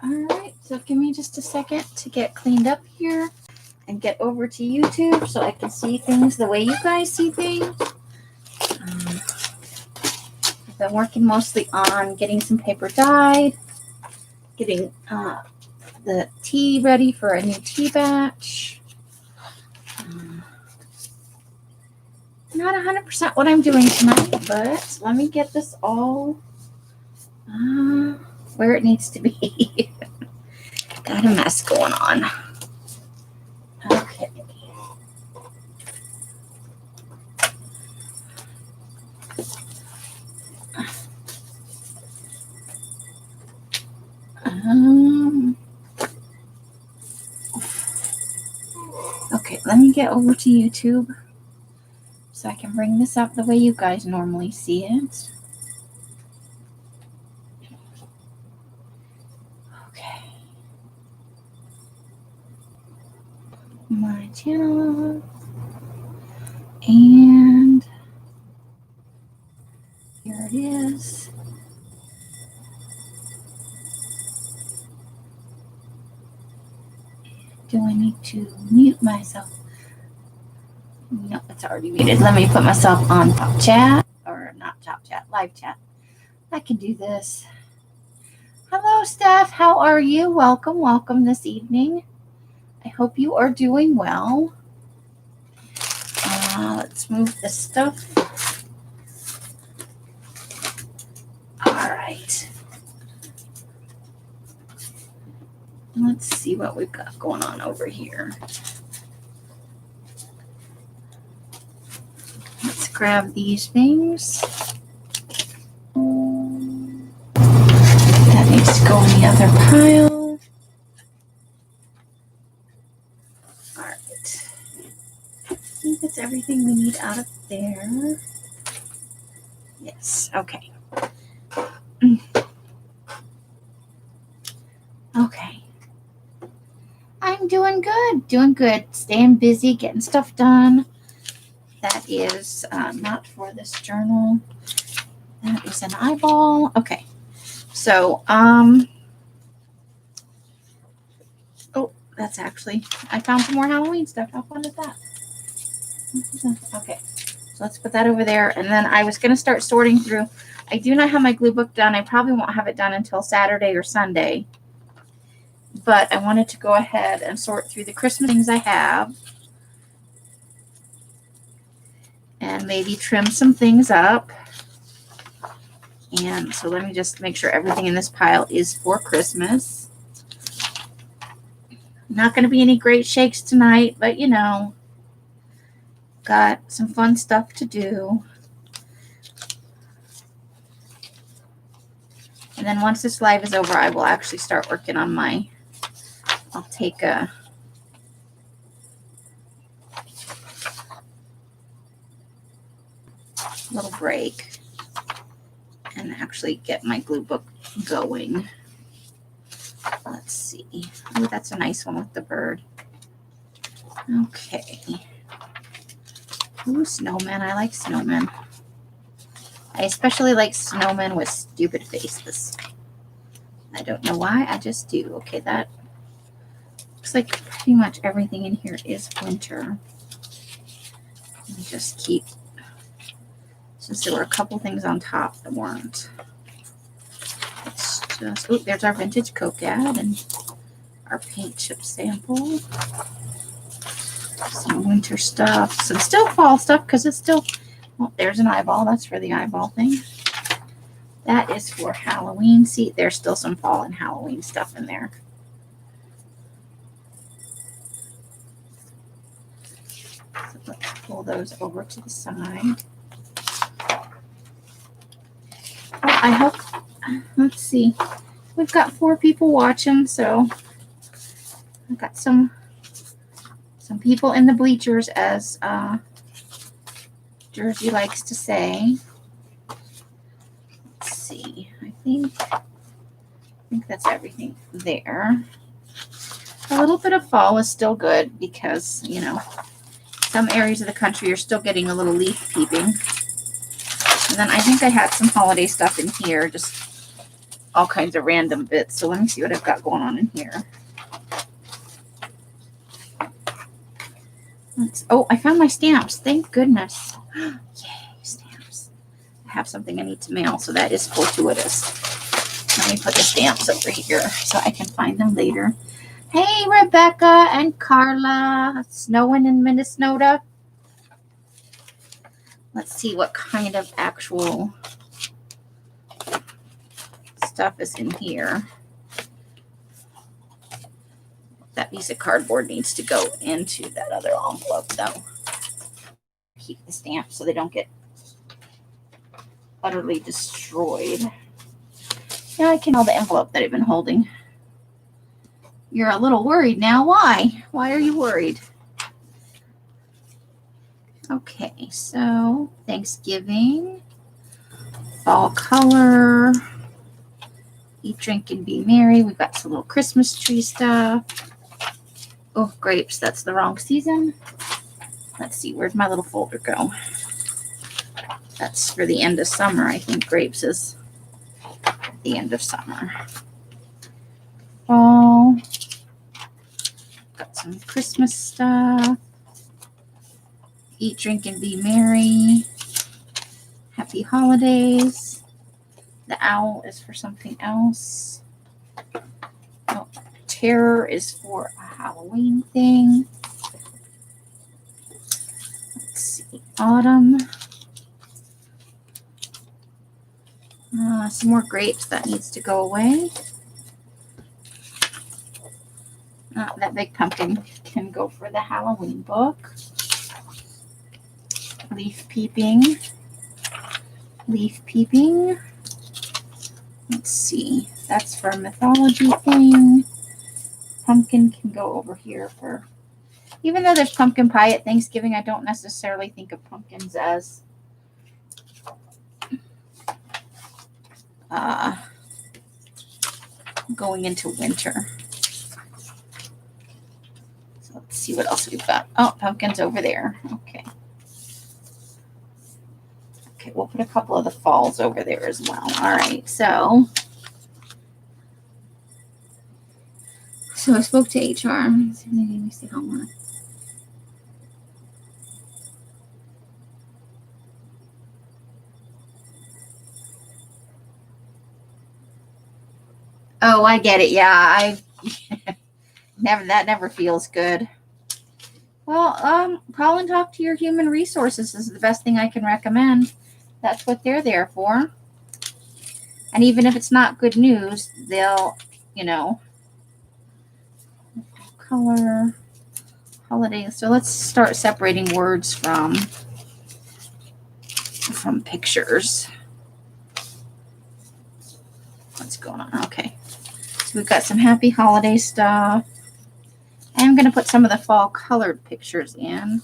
Alright, so give me just a second to get cleaned up here and get over to YouTube so I can see things the way you guys see things. I've been working mostly on getting some paper dyed, getting the tea ready for a new tea batch. Not 100% what I'm doing tonight, but let me get this all where it needs to be. Got a mess going on. Okay. Okay, let me get over to YouTube so I can bring this up the way you guys normally see it. Okay. My channel. And here it is. Do I need to mute myself? No, it's already muted. Let me put myself on top chat, or not top chat, live chat. I can do this. Hello, Steph. How are you? Welcome, welcome this evening. I hope you are doing well. Let's move this stuff. All right. Let's see what we've got going on over here. Let's grab these things. That needs to go in the other pile. All right. I think that's everything we need out of there. Yes, okay. Okay. I'm doing good, staying busy, getting stuff done. That is not for this journal. That is an eyeball. Okay, so, oh, that's actually, I found some more Halloween stuff. How fun is that? Okay, so let's put that over there. And then I was going to start sorting through. I do not have my glue book done. I probably won't have it done until Saturday or Sunday. But I wanted to go ahead and sort through the Christmas things I have. And maybe trim some things up. And so let me just make sure everything in this pile is for Christmas. Not going to be any great shakes tonight, but you know, got some fun stuff to do. And then once this live is over, I will actually start working on my, I'll take a little break and actually get my glue book going. Let's see. Oh, that's a nice one with the bird. Okay. Ooh, snowmen. I like snowmen. I especially like snowmen with stupid faces. I don't know why. I just do. Okay, that looks like pretty much everything in here is winter. Let me just keep, since there were a couple things on top that weren't. Let's just, oh, there's our vintage Coke ad and our paint chip sample. Some winter stuff. Some still fall stuff because it's still, well, there's an eyeball. That's for the eyeball thing. That is for Halloween. See, there's still some fall and Halloween stuff in there. So let's pull those over to the side. I hope, let's see. We've got 4 people watching, so I've got some people in the bleachers, as Jersey likes to say. Let's see. I think that's everything there. A little bit of fall is still good because, you know, some areas of the country are still getting a little leaf peeping. And then I think I had some holiday stuff in here, just all kinds of random bits. So let me see what I've got going on in here. Oh, I found my stamps. Thank goodness. Yay, stamps. I have something I need to mail, so that is fortuitous. Let me put the stamps over here so I can find them later. Hey, Rebecca and Carla. It's snowing in Minnesota. Let's see what kind of actual stuff is in here. That piece of cardboard needs to go into that other envelope, though. Keep the stamps so they don't get utterly destroyed. Now I can hold the envelope that I've been holding. You're a little worried now. Why? Why are you worried? Okay, so Thanksgiving, fall color, eat, drink, and be merry. We've got some little Christmas tree stuff. Oh, grapes. That's the wrong season. Let's see. Where'd my little folder go? That's for the end of summer. I think grapes is the end of summer. Fall. Got some Christmas stuff. Eat, drink, and be merry. Happy holidays. The owl is for something else. Oh, terror is for a Halloween thing. Let's see. Autumn. Some more grapes that needs to go away. That big pumpkin can go for the Halloween book. Leaf peeping. Leaf peeping. Let's see. That's for a mythology thing. Pumpkin can go over here for... Even though there's pumpkin pie at Thanksgiving, I don't necessarily think of pumpkins as... going into winter. So let's see what else we've got. Oh, pumpkin's over there. Okay. Okay, we'll put a couple of the falls over there as well. All right, so I spoke to HR. Let me see how much. Oh, I get it. Yeah, I never feels good. Well, call and talk to your human resources is the best thing I can recommend. That's what they're there for. And even if it's not good news, they'll, color, holiday. So let's start separating words from pictures. What's going on? Okay. So we've got some happy holiday stuff. I'm going to put some of the fall colored pictures in.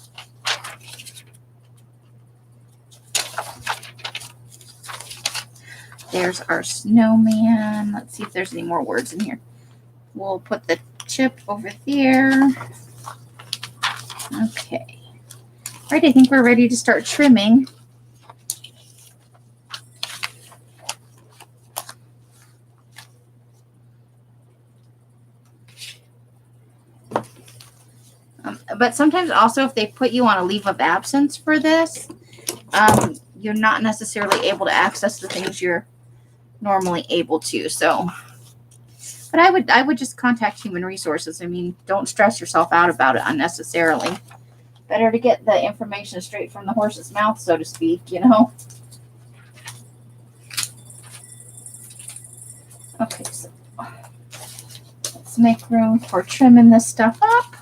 There's our snowman. Let's see if there's any more words in here. We'll put the chip over there. Okay. All right, I think we're ready to start trimming. But sometimes also if they put you on a leave of absence for this, you're not necessarily able to access the things you're normally able to. So, but I would just contact human resources. I mean, don't stress yourself out about it unnecessarily. Better to get the information straight from the horse's mouth, so to speak, Okay, so let's make room for trimming this stuff up.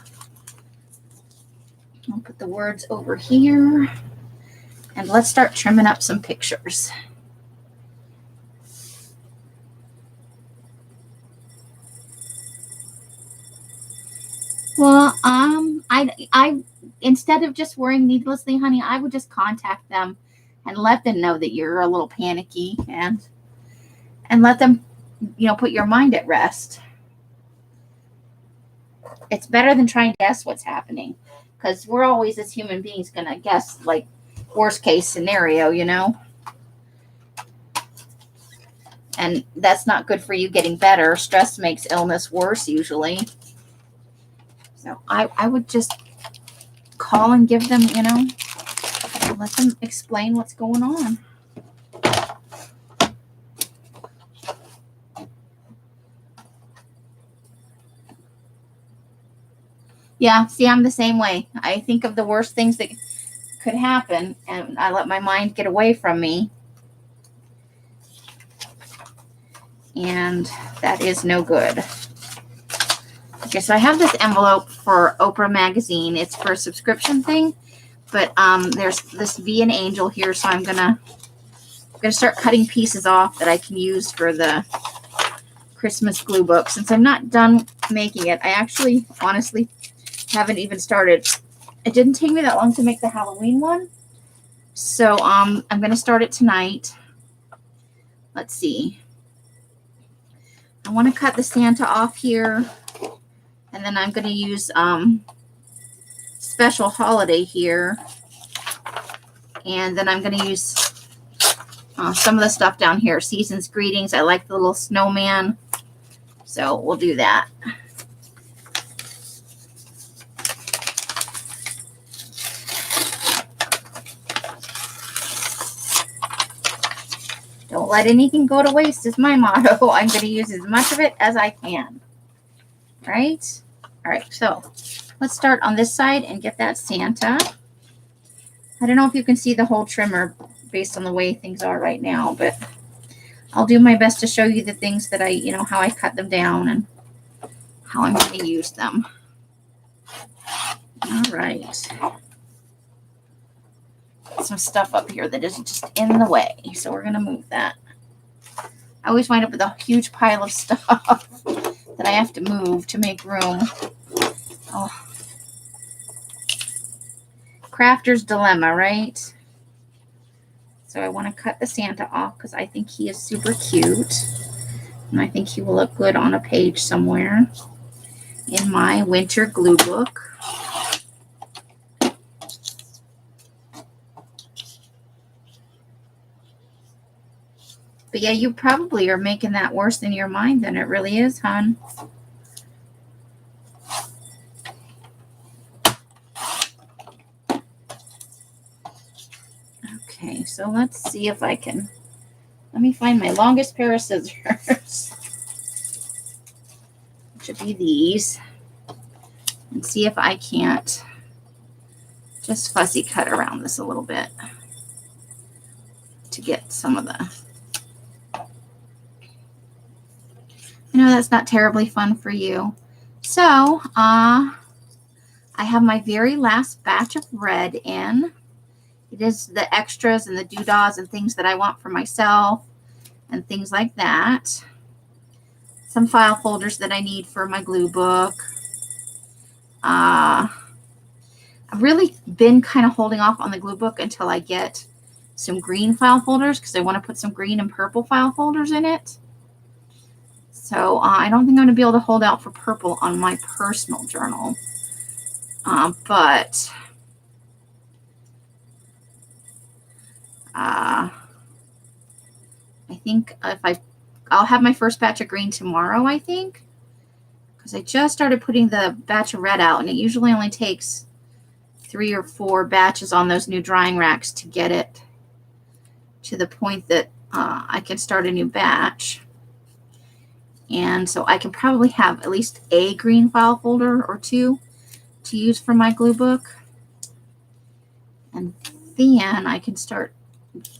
I'll put the words over here. And let's start trimming up some pictures. Well, I instead of just worrying needlessly, honey, I would just contact them and let them know that you're a little panicky and let them, put your mind at rest. It's better than trying to guess what's happening, because we're always, as human beings, going to guess, like, worst case scenario, And that's not good for you getting better. Stress makes illness worse usually. So I would just call and give them, let them explain what's going on. Yeah, see, I'm the same way. I think of the worst things that could happen, and I let my mind get away from me. And that is no good. Okay, so I have this envelope for Oprah Magazine. It's for a subscription thing, but there's this V and Angel here, so I'm gonna start cutting pieces off that I can use for the Christmas glue book. Since I'm not done making it, I actually honestly haven't even started. It didn't take me that long to make the Halloween one, so I'm gonna start it tonight. Let's see. I want to cut the Santa off here, and then I'm going to use Special Holiday here, and then I'm going to use some of the stuff down here. Season's Greetings. I like the little snowman, so we'll do that. Don't let anything go to waste is my motto. I'm going to use as much of it as I can. Right? All right, so let's start on this side and get that Santa. I don't know if you can see the whole trimmer based on the way things are right now, but I'll do my best to show you the things that I, how I cut them down and how I'm going to use them. All right. Some stuff up here that is just in the way, so we're going to move that. I always wind up with a huge pile of stuff that I have to move to make room. Oh. Crafter's dilemma, right? So I want to cut the Santa off because I think he is super cute, and I think he will look good on a page somewhere in my winter glue book. But yeah, you probably are making that worse in your mind than it really is, hon. Okay, so let's see if I can. Let me find my longest pair of scissors. Which should be these. And see if I can't just fussy cut around this a little bit to get some of the. I know that's not terribly fun for you. So, I have my very last batch of red in. It is the extras and the doodahs and things that I want for myself and things like that. Some file folders that I need for my glue book. I've really been kind of holding off on the glue book until I get some green file folders because I want to put some green and purple file folders in it. So I don't think I'm going to be able to hold out for purple on my personal journal. But I think I'll have my first batch of green tomorrow, I think. Because I just started putting the batch of red out, and it usually only takes 3 or 4 batches on those new drying racks to get it to the point that I can start a new batch. And so I can probably have at least a green file folder or 2 to use for my glue book. And then I can start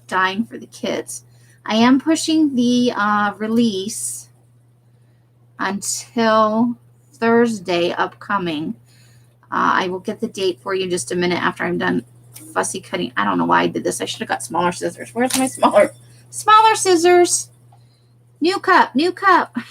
dyeing for the kids. I am pushing the release until Thursday upcoming. I will get the date for you in just a minute after I'm done fussy cutting. I don't know why I did this. I should have got smaller scissors. Where's my smaller scissors? New cup, new cup. I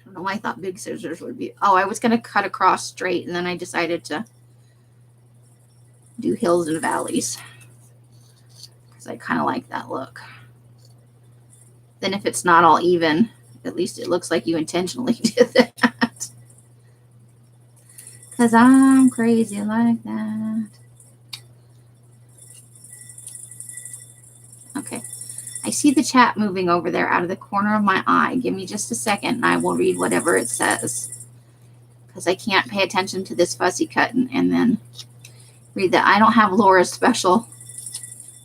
don't know why I thought big scissors would be. Oh, I was going to cut across straight, and then I decided to do hills and valleys because I kind of like that look. Then if it's not all even, at least it looks like you intentionally did that. 'Cause I'm crazy like that. Okay. I see the chat moving over there out of the corner of my eye. Give me just a second and I will read whatever it says. Because I can't pay attention to this fussy cut and then read that. I don't have Laura's special.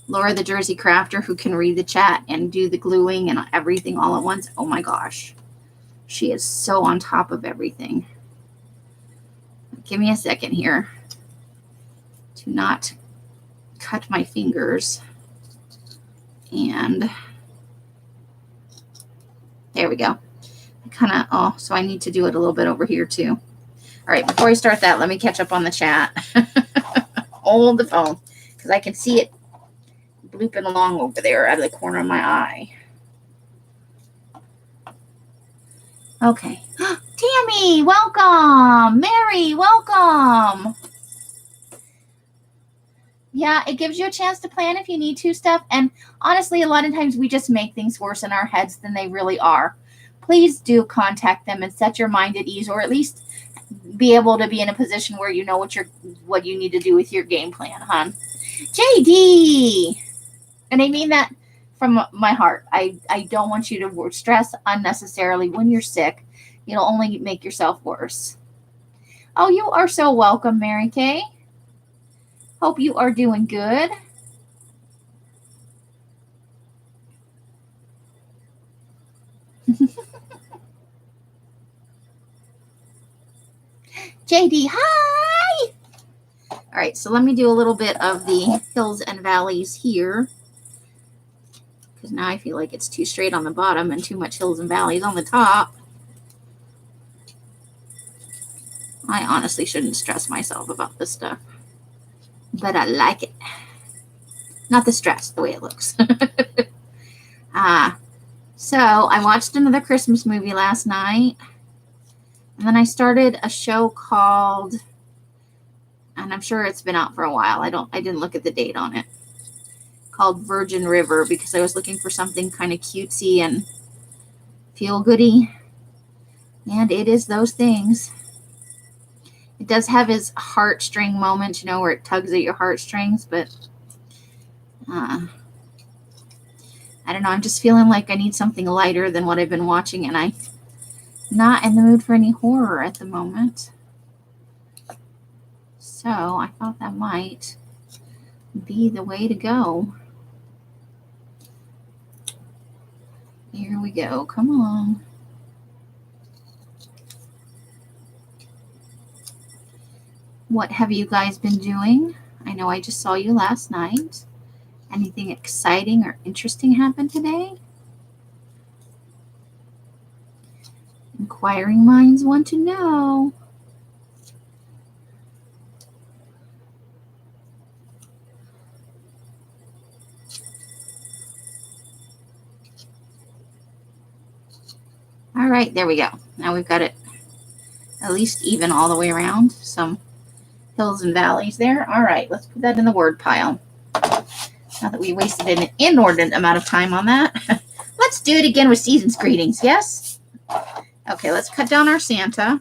Laura, the Jersey crafter, who can read the chat and do the gluing and everything all at once. Oh my gosh. She is so on top of everything. Give me a second here to not cut my fingers. And there we go. So I need to do it a little bit over here too. All right, before I start that, let me catch up on the chat. Hold the phone because I can see it blooping along over there out of the corner of my eye. Okay. Tammy, welcome. Mary, welcome. Yeah, it gives you a chance to plan if you need to stuff. And honestly, a lot of times we just make things worse in our heads than they really are. Please do contact them and set your mind at ease, or at least be able to be in a position where you know what you need to do with your game plan, hon. JD! And I mean that from my heart. I don't want you to stress unnecessarily when you're sick. It'll only make yourself worse. Oh, you are so welcome, Mary Kay. Hope you are doing good. JD, hi! All right, so let me do a little bit of the hills and valleys here. Because now I feel like it's too straight on the bottom and too much hills and valleys on the top. I honestly shouldn't stress myself about this stuff. But I like it. Not the stress, the way it looks. So I watched another Christmas movie last night. And then I started a show called, and I'm sure it's been out for a while. I didn't look at the date on it. Called Virgin River, because I was looking for something kind of cutesy and feel-goody. And it is those things. It does have its heartstring moment, where it tugs at your heartstrings, but I don't know. I'm just feeling like I need something lighter than what I've been watching, and I'm not in the mood for any horror at the moment. So I thought that might be the way to go. Here we go. Come on. What have you guys been doing? I know I just saw you last night. Anything exciting or interesting happened today? Inquiring minds want to know. All right, there we go. Now we've got it at least even all the way around. Some hills and valleys there. All right, let's put that in the word pile. Now that we wasted an inordinate amount of time on that, let's do it again with season's greetings, yes? Okay, let's cut down our Santa.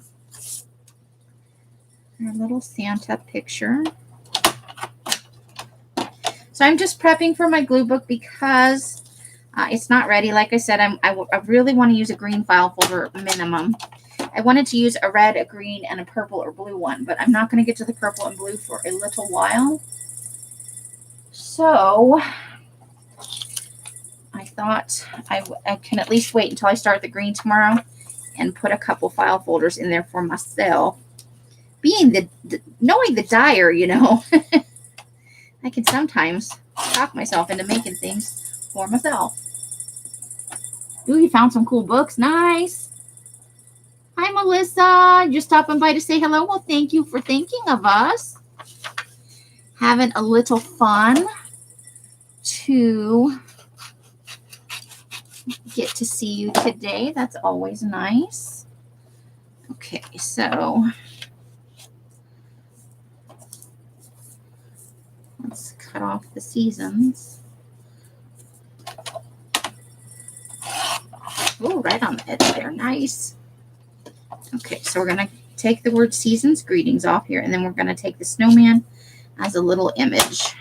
Our little Santa picture. So I'm just prepping for my glue book because it's not ready. Like I said, I really want to use a green file folder minimum. I wanted to use a red, a green, and a purple or blue one, but I'm not going to get to the purple and blue for a little while. So I thought I can at least wait until I start the green tomorrow and put a couple file folders in there for myself. Being knowing the dyer, I can sometimes talk myself into making things for myself. Ooh, you found some cool books. Nice. Hi, Melissa. Just stopping by to say hello. Well, thank you for thinking of us. Having a little fun to get to see you today. That's always nice. Okay, so let's cut off the seasons. Oh, right on the edge there. Nice. Okay, so we're going to take the word season's greetings off here, and then we're going to take the snowman as a little image.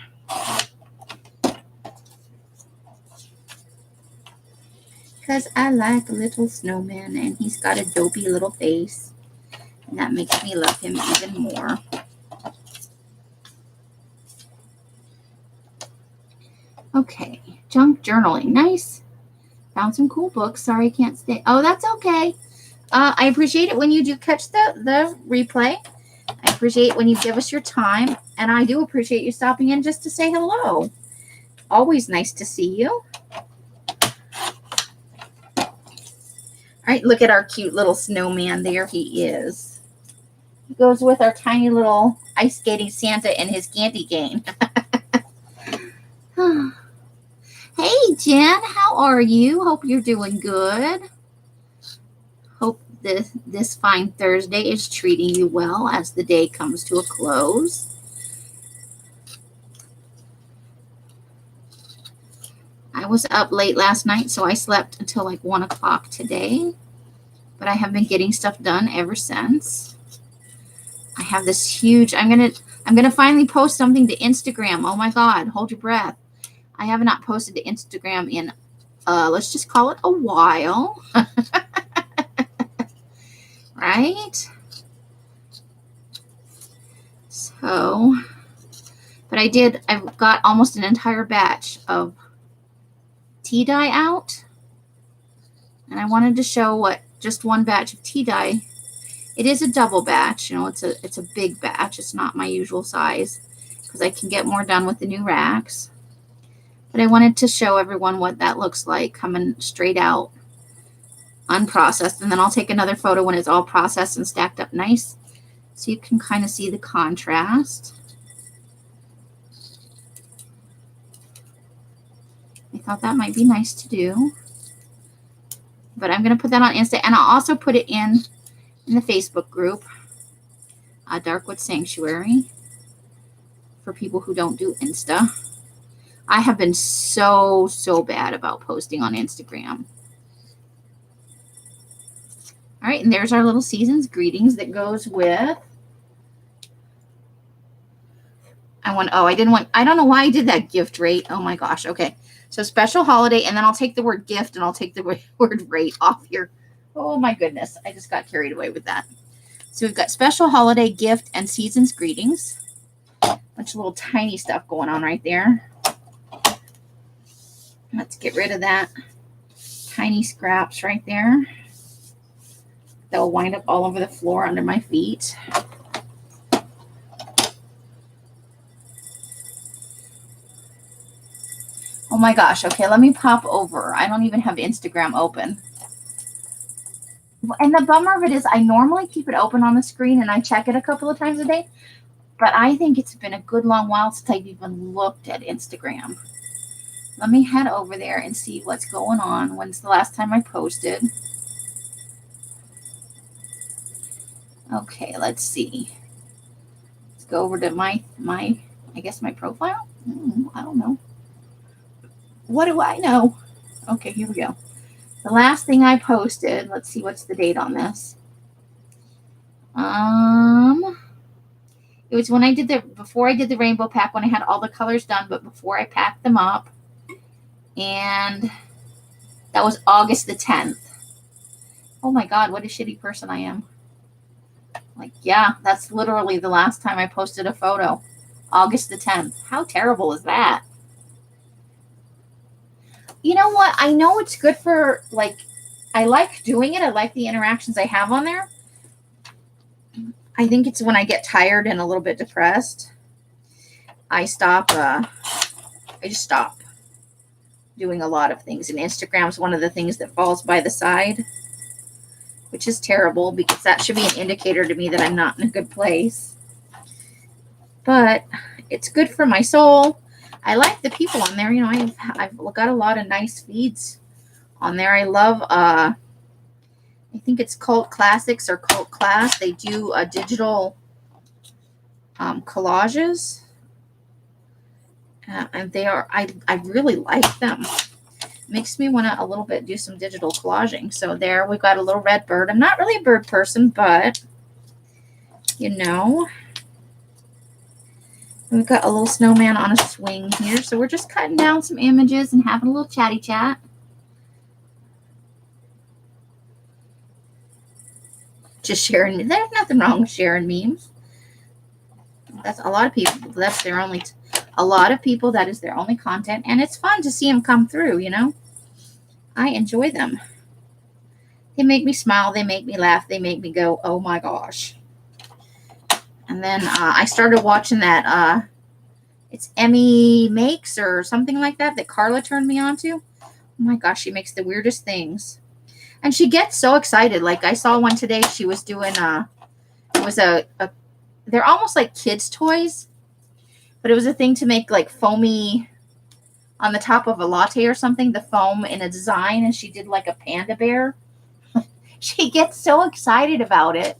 Because I like a little snowman, and he's got a dopey little face, and that makes me love him even more. Okay, junk journaling. Nice. Found some cool books. Sorry I can't stay. Oh, that's okay. I appreciate it when you do catch the replay. I appreciate when you give us your time, and I do appreciate you stopping in just to say hello. Always nice to see you. All right, look at our cute little snowman. There he is. He goes with our tiny little ice skating Santa and his candy cane. Hey, Jen, how are you? Hope you're doing good. Hope this fine Thursday is treating you well as the day comes to a close. I was up late last night, so I slept until like 1 o'clock today. But I have been getting stuff done ever since. I have this huge, I'm gonna finally post something to Instagram. Oh my God, hold your breath. I have not posted to Instagram in, let's just call it a while. Right? So, but I've got almost an entire batch of tea dye out. And I wanted to show what just one batch of tea dye. It is a double batch, you know, it's a big batch. It's not my usual size because I can get more done with the new racks. But I wanted to show everyone what that looks like coming straight out, unprocessed. And then I'll take another photo when it's all processed and stacked up nice so you can kind of see the contrast. I thought that might be nice to do. But I'm going to put that on Insta, and I'll also put it in the Facebook group, Darkwood Sanctuary, for people who don't do Insta. I have been so bad about posting on Instagram. All right, and there's our little season's greetings that goes with. I don't know why I did that gift rate. Oh my gosh. Okay. So special holiday, and then I'll take the word gift and I'll take the word rate off here. Oh my goodness. I just got carried away with that. So we've got special holiday, gift, and season's greetings. Bunch of little tiny stuff going on right there. Let's get rid of that. Tiny scraps right there. They'll wind up all over the floor under my feet. Oh my gosh. Okay, let me pop over. I don't even have Instagram open. And the bummer of it is I normally keep it open on the screen and I check it a couple of times a day. But I think it's been a good long while since I've even looked at Instagram. Let me head over there and see what's going on. When's the last time I posted? Okay, let's see. Let's go over to my I guess my profile. I don't know. What do I know? Okay, here we go. The last thing I posted, let's see what's the date on this. It was when before I did the rainbow pack, when I had all the colors done, but before I packed them up. And that was August the 10th. Oh my God, what a shitty person I am. Like, yeah, that's literally the last time I posted a photo. August the 10th. How terrible is that? You know what? I know it's good for, like, I like doing it. I like the interactions I have on there. I think it's when I get tired and a little bit depressed, I just stop doing a lot of things. And Instagram's one of the things that falls by the side, which is terrible because that should be an indicator to me that I'm not in a good place. But it's good for my soul. I like the people on there. You know, I've got a lot of nice feeds on there. I love, I think it's Cult Classics or Cult Class. They do digital collages. And they are, I really like them. Makes me want to a little bit do some digital collaging. So there we've got a little red bird. I'm not really a bird person, but you know. We've got a little snowman on a swing here. So we're just cutting down some images and having a little chatty chat. Just sharing. There's nothing wrong with sharing memes. That's a lot of people. That's their only. A lot of people, that is their only content. And it's fun to see them come through, you know. I enjoy them. They make me smile. They make me laugh. They make me go, oh my gosh. And then I started watching that. It's Emmy Makes or something like that Carla turned me on to. Oh my gosh, she makes the weirdest things. And she gets so excited. Like I saw one today. She was doing it was they're almost like kids' toys. But it was a thing to make like foamy on the top of a latte or something, the foam in a design. And she did like a panda bear. She gets so excited about it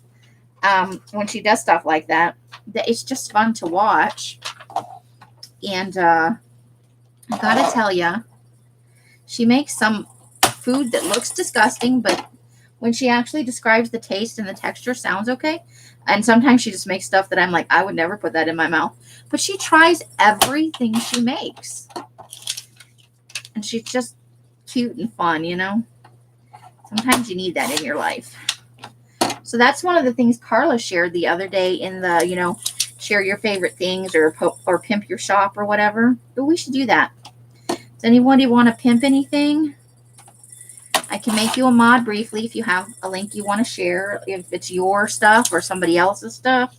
when she does stuff like that. It's just fun to watch. And I gotta tell you, she makes some food that looks disgusting, but when she actually describes the taste and the texture, sounds okay. And sometimes she just makes stuff that I'm like, I would never put that in my mouth. But she tries everything she makes. And she's just cute and fun, you know. Sometimes you need that in your life. So that's one of the things Carla shared the other day in the, you know, share your favorite things or pimp your shop or whatever. But we should do that. Does anybody want to pimp anything? I can make you a mod briefly if you have a link you want to share. If it's your stuff or somebody else's stuff.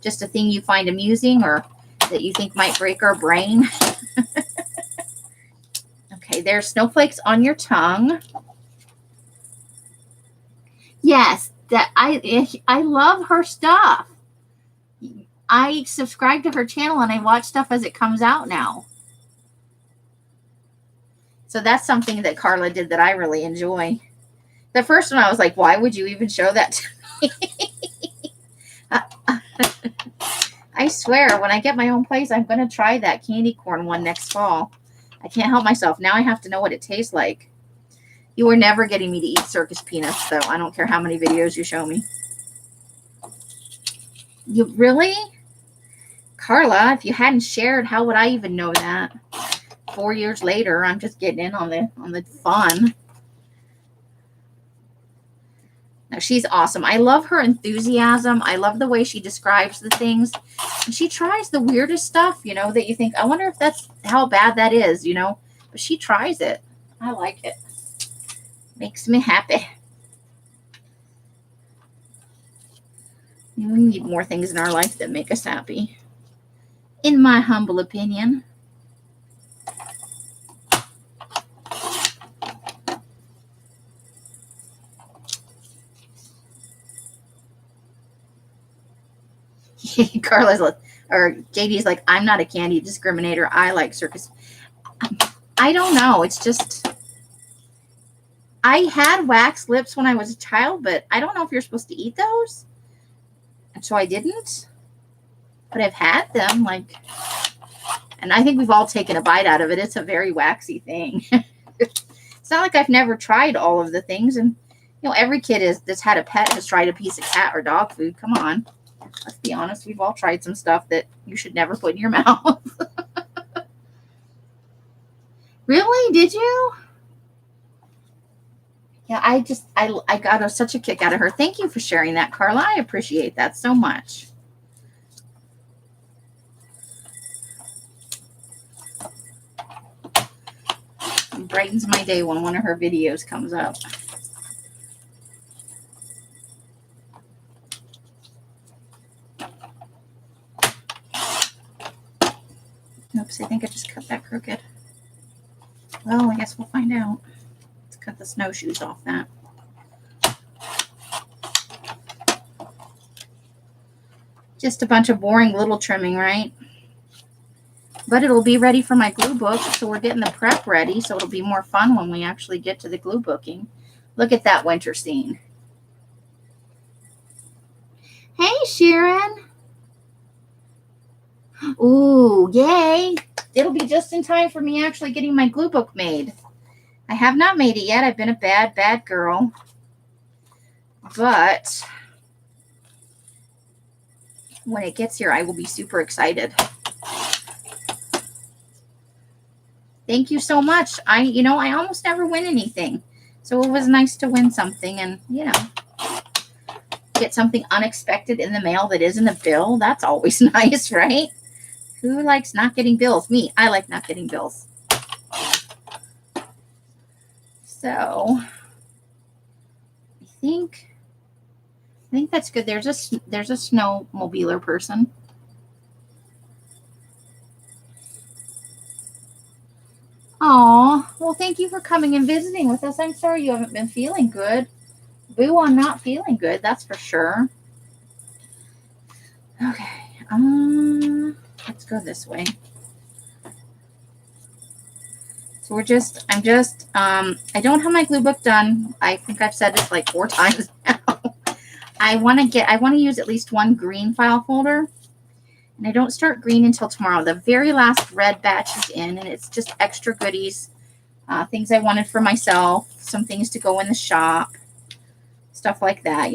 Just a thing you find amusing or that you think might break our brain. Okay, there's snowflakes on your tongue. Yes, that I love her stuff. I subscribe to her channel and I watch stuff as it comes out now. So that's something that Carla did that I really enjoy. The first one I was like, why would you even show that to me? I swear, when I get my own place, I'm going to try that candy corn one next fall. I can't help myself. Now I have to know what it tastes like. You are never getting me to eat circus peanuts, though. I don't care how many videos you show me. You really? Carla, if you hadn't shared, how would I even know that? 4 years later, I'm just getting in on the fun. No, she's awesome. I love her enthusiasm. I love the way she describes the things. And she tries the weirdest stuff, you know, that you think, I wonder if that's how bad that is, you know. But she tries it. I like it. Makes me happy. We need more things in our life that make us happy. In my humble opinion. Carla's like, or JD's like, I'm not a candy discriminator. I like circus. I don't know. It's just, I had wax lips when I was a child, but I don't know if you're supposed to eat those. And so I didn't. But I've had them, like, and I think we've all taken a bite out of it. It's a very waxy thing. It's not like I've never tried all of the things. And, you know, every kid that's had a pet has tried a piece of cat or dog food. Come on. Let's be honest. We've all tried some stuff that you should never put in your mouth. Really? Did you? Yeah, I got such a kick out of her. Thank you for sharing that, Carla. I appreciate that so much. It brightens my day when one of her videos comes up. Oops, I think I just cut that crooked. Well, I guess we'll find out. Let's cut the snowshoes off that. Just a bunch of boring little trimming, right? But it'll be ready for my glue book, so we're getting the prep ready, so it'll be more fun when we actually get to the glue booking. Look at that winter scene. Hey, Sharon. Ooh, yay. It'll be just in time for me actually getting my glue book made. I have not made it yet. I've been a bad, bad girl. But When it gets here, I will be super excited. Thank you so much. I almost never win anything. So it was nice to win something and, get something unexpected in the mail that isn't a bill. That's always nice, right? Who likes not getting bills? Me. I like not getting bills. So I think that's good. There's a snowmobiler person. Oh, well, thank you for coming and visiting with us. I'm sorry you haven't been feeling good. Boo, I'm not feeling good. That's for sure. Okay. Let's go this way. So I don't have my glue book done. I think I've said this like 4 times now. I want to use at least one green file folder. And I don't start green until tomorrow. The very last red batch is in, and it's just extra goodies. Things I wanted for myself, some things to go in the shop, stuff like that,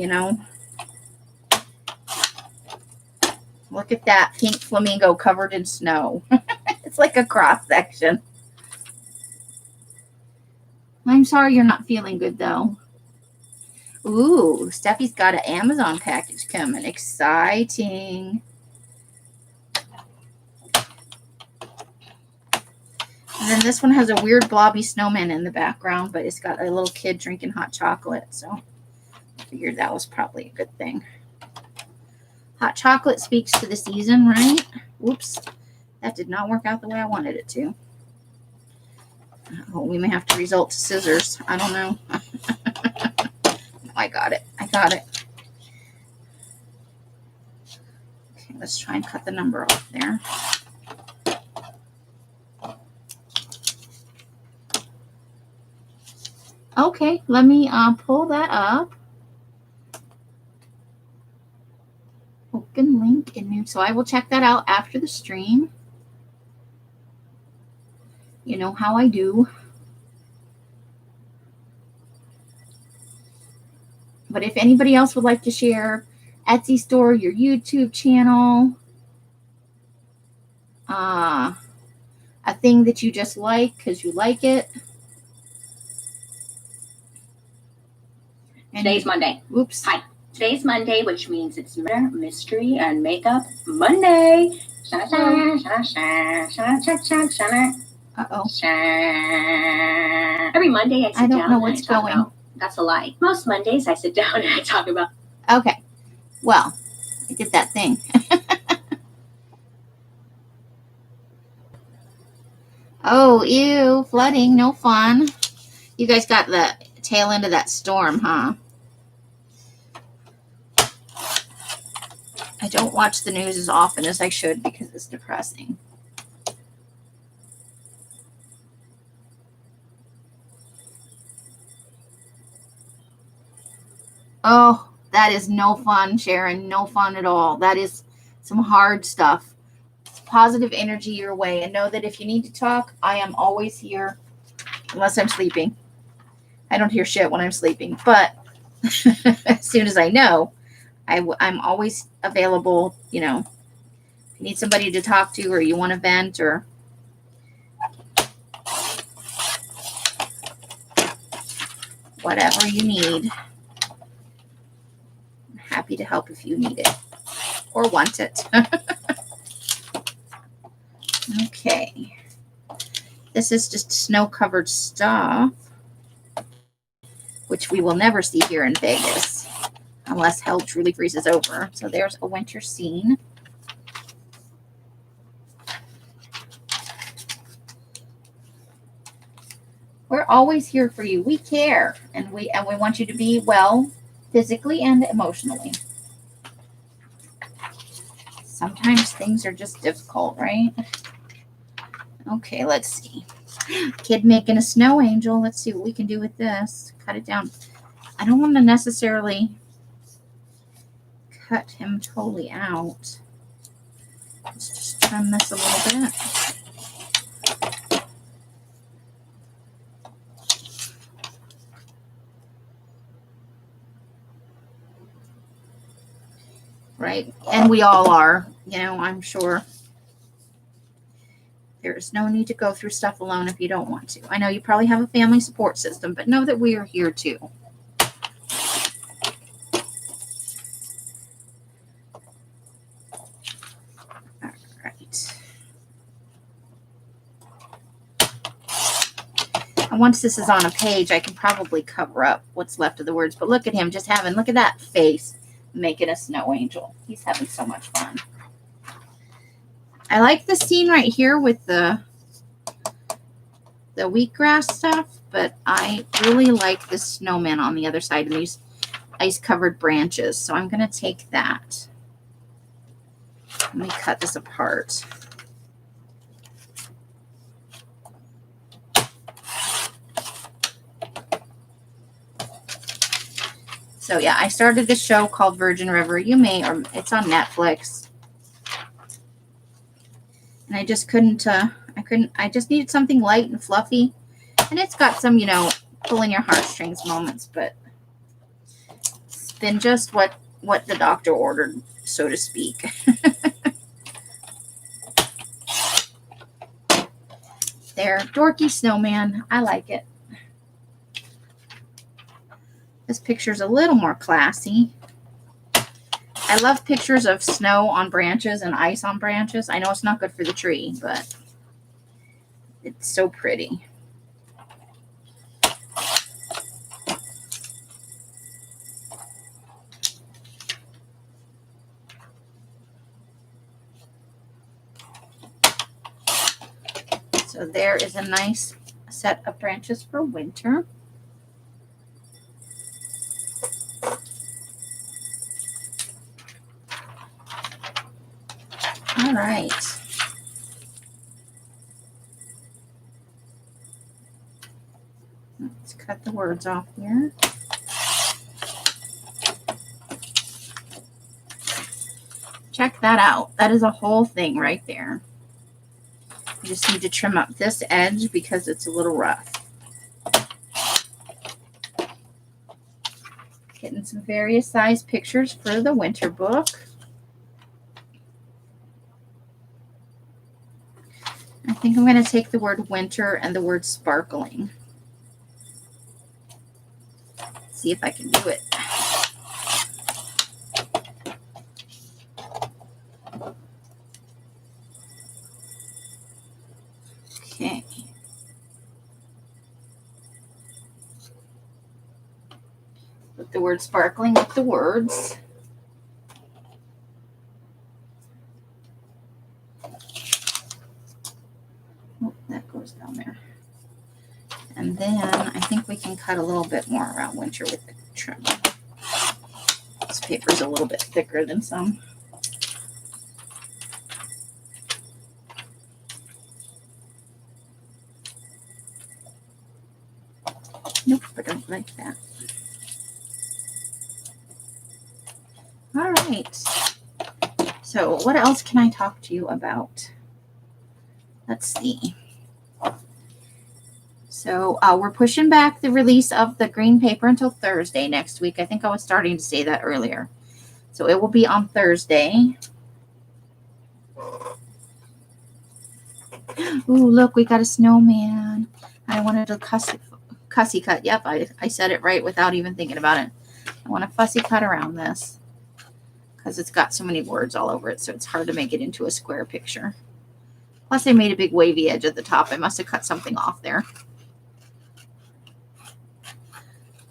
Look at that pink flamingo covered in snow. It's like a cross section. I'm sorry you're not feeling good, though. Ooh, Steffi's got an Amazon package coming. Exciting. And then this one has a weird blobby snowman in the background, but it's got a little kid drinking hot chocolate. So I figured that was probably a good thing. Hot chocolate speaks to the season, right? Whoops. That did not work out the way I wanted it to. Oh, we may have to resort to scissors. I don't know. I got it. Okay, let's try and cut the number off there. Okay, let me pull that up. Open link in there. So I will check that out after the stream. You know how I do. But if anybody else would like to share Etsy store, your YouTube channel, a thing that you just like because you like it. And today's Monday. Oops. Hi. Today's Monday, which means it's Mystery and Makeup Monday. Uh-oh. Every Monday I sit down. I don't know what's going. That's a lie. Most Mondays I sit down and I talk about. Okay. Well, I did that thing. Oh, ew. Flooding. No fun. You guys got the tail end of that storm, huh? I don't watch the news as often as I should because it's depressing. Oh, that is no fun, Sharon. No fun at all. That is some hard stuff. It's positive energy your way. And know that if you need to talk, I am always here unless I'm sleeping. I don't hear shit when I'm sleeping. But as soon as I know, I'm always available, if you need somebody to talk to or you want to vent or whatever you need. I'm happy to help if you need it or want it. Okay. This is just snow-covered stuff, which we will never see here in Vegas unless hell truly freezes over. So there's a winter scene. We're always here for you. We care, and we want you to be well physically and emotionally. Sometimes things are just difficult, right? Okay, let's see. Kid making a snow angel. Let's see what we can do with this. Cut it down. I don't want to necessarily cut him totally out. Let's just trim this a little bit. right? And we all are, I'm sure. There's no need to go through stuff alone if you don't want to. I know you probably have a family support system, but know that we are here too. All right. And once this is on a page, I can probably cover up what's left of the words. But look at him look at that face making a snow angel. He's having so much fun. I like the scene right here with the wheatgrass stuff, but I really like the snowman on the other side of these ice-covered branches. So I'm going to take that. Let me cut this apart. So yeah, I started this show called Virgin River. It's on Netflix. And I just I just needed something light and fluffy. And it's got some, pulling your heartstrings moments, but it's been just what the doctor ordered, so to speak. There, dorky snowman. I like it. This picture's a little more classy. I love pictures of snow on branches and ice on branches. I know it's not good for the tree, but it's so pretty. So there is a nice set of branches for winter. All right. Let's cut the words off here. Check that out. That is a whole thing right there. You just need to trim up this edge because it's a little rough. Getting some various size pictures for the winter book. I think I'm going to take the word winter and the word sparkling. See if I can do it. Okay. Put the word sparkling with the words. Oh, that goes down there. And then I think we can cut a little bit more around winter with the trim. This paper's a little bit thicker than some. Nope, I don't like that. All right. So what else can I talk to you about? Let's see. So we're pushing back the release of the green paper until Thursday next week. I think I was starting to say that earlier. So it will be on Thursday. Ooh, look, we got a snowman. I wanted to cussy cut. Yep, I said it right without even thinking about it. I want a fussy cut around this because it's got so many words all over it, so it's hard to make it into a square picture. Plus, I made a big wavy edge at the top. I must have cut something off there.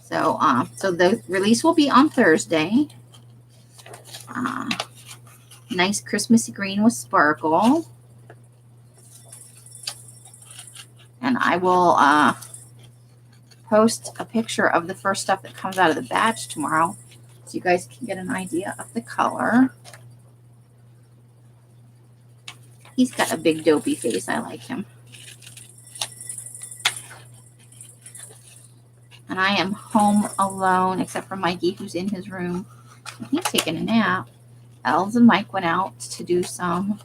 So, so the release will be on Thursday. Nice Christmassy green with sparkle. And I will post a picture of the first stuff that comes out of the batch tomorrow so you guys can get an idea of the color. He's got a big dopey face. I like him. And I am home alone except for Mikey, who's in his room. He's taking a nap. Els and Mike went out to do some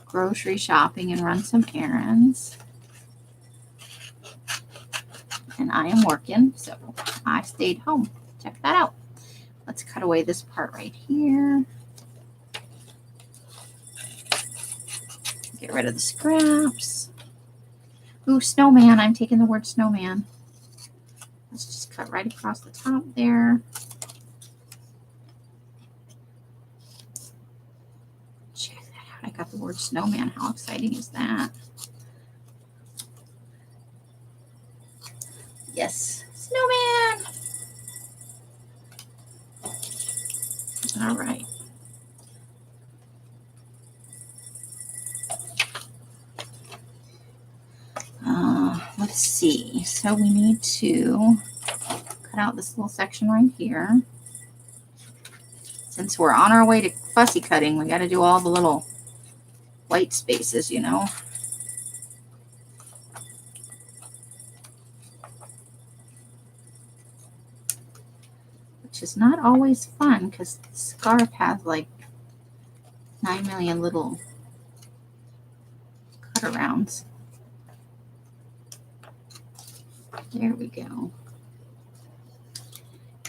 grocery shopping and run some errands. And I am working, so I stayed home. Check that out. Let's cut away this part right here. Get rid of the scraps. Ooh, snowman. I'm taking the word snowman. Let's just cut right across the top there. Check that out. I got the word snowman. How exciting is that? Yes, snowman. All right. Let's see. So we need to cut out this little section right here. Since we're on our way to fussy cutting, we got to do all the little white spaces, you know. Which is not always fun because the scarf has like 9 million little cut arounds. There we go.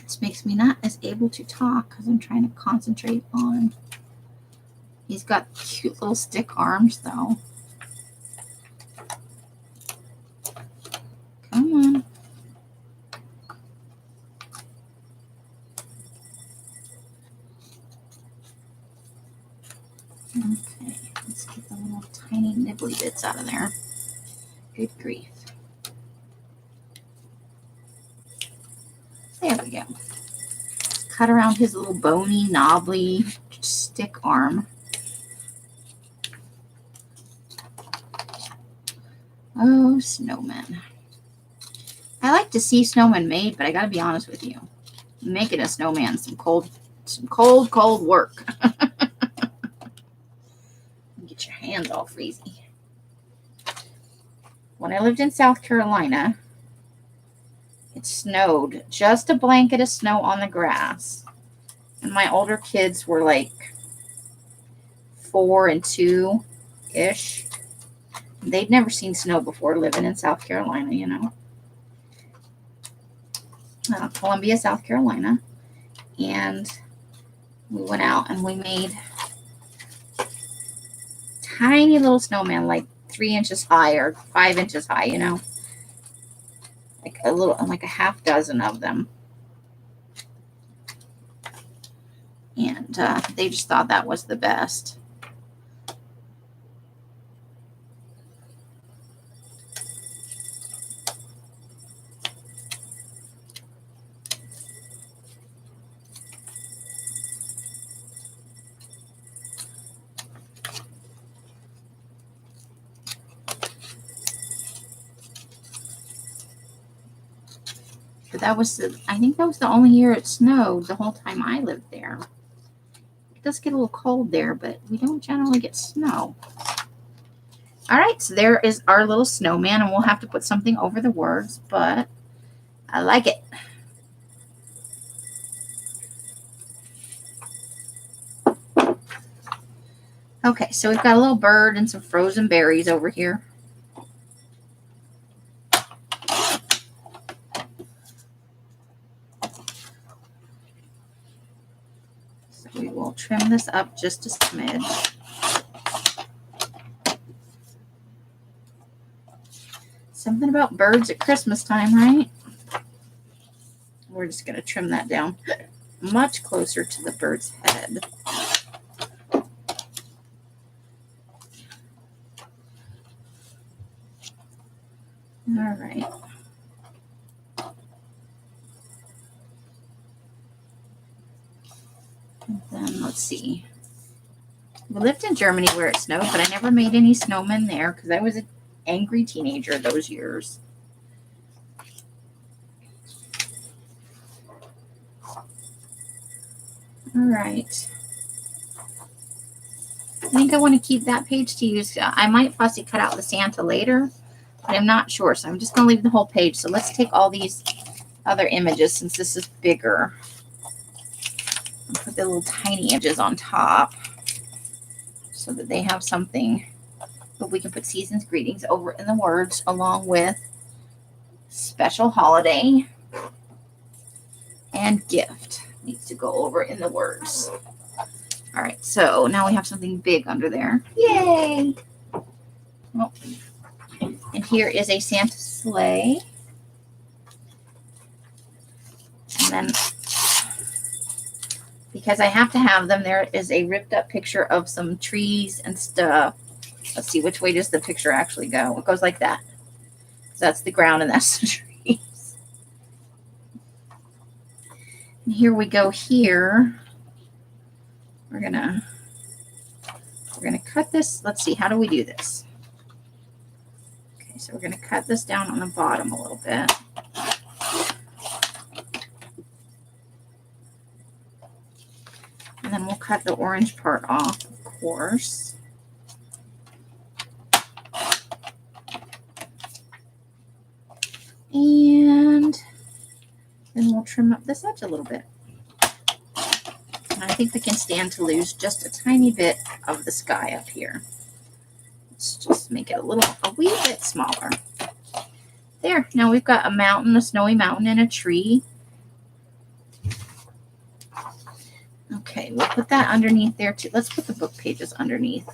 This makes me not as able to talk because I'm trying to concentrate on. He's got cute little stick arms though. Come on. Okay, let's get the little tiny nibbly bits out of there. Good grief. There we go. Cut around his little bony, knobbly stick arm. Oh, snowmen. I like to see snowmen made, but I gotta be honest with you. Making a snowman some cold work. Get your hands all freezy. When I lived in South Carolina, it snowed, just a blanket of snow on the grass. And my older kids were like 4 and 2-ish. They'd never seen snow before living in South Carolina, you know. Columbia, South Carolina. And we went out and we made tiny little snowman, like 3 inches high or 5 inches high, you know. Like a half dozen of them. And they just thought that was the best. But I think that was the only year it snowed the whole time I lived there. It does get a little cold there, but we don't generally get snow. All right, so there is our little snowman, and we'll have to put something over the words, but I like it. Okay, so we've got a little bird and some frozen berries over here. So we will trim this up just a smidge. Something about birds at Christmas time, right? We're just going to trim that down much closer to the bird's head. All right. And then let's see. We lived in Germany where it snowed, but I never made any snowmen there because I was an angry teenager those years. All right. I think I want to keep that page to use. I might fussy cut out the Santa later, but I'm not sure. So I'm just going to leave the whole page. So let's take all these other images since this is bigger. And put the little tiny images on top so that they have something. But we can put season's greetings over in the words along with special holiday and gift. needs to go over in the words. All right, so now we have something big under there. Yay! Oh. And here is a Santa sleigh. And then, because I have to have them, there is a ripped up picture of some trees and stuff. Let's see, which way does the picture actually go? It goes like that. So that's the ground and that's the trees. And here we go here. We're gonna cut this. Let's see, how do we do this? Okay, so we're gonna cut this down on the bottom a little bit. And then we'll cut the orange part off, of course. And then we'll trim up this edge a little bit. And I think we can stand to lose just a tiny bit of the sky up here. Let's just make it a wee bit smaller. There, now we've got a mountain, a snowy mountain, and a tree. Okay, we'll put that underneath there too. Let's put the book pages underneath.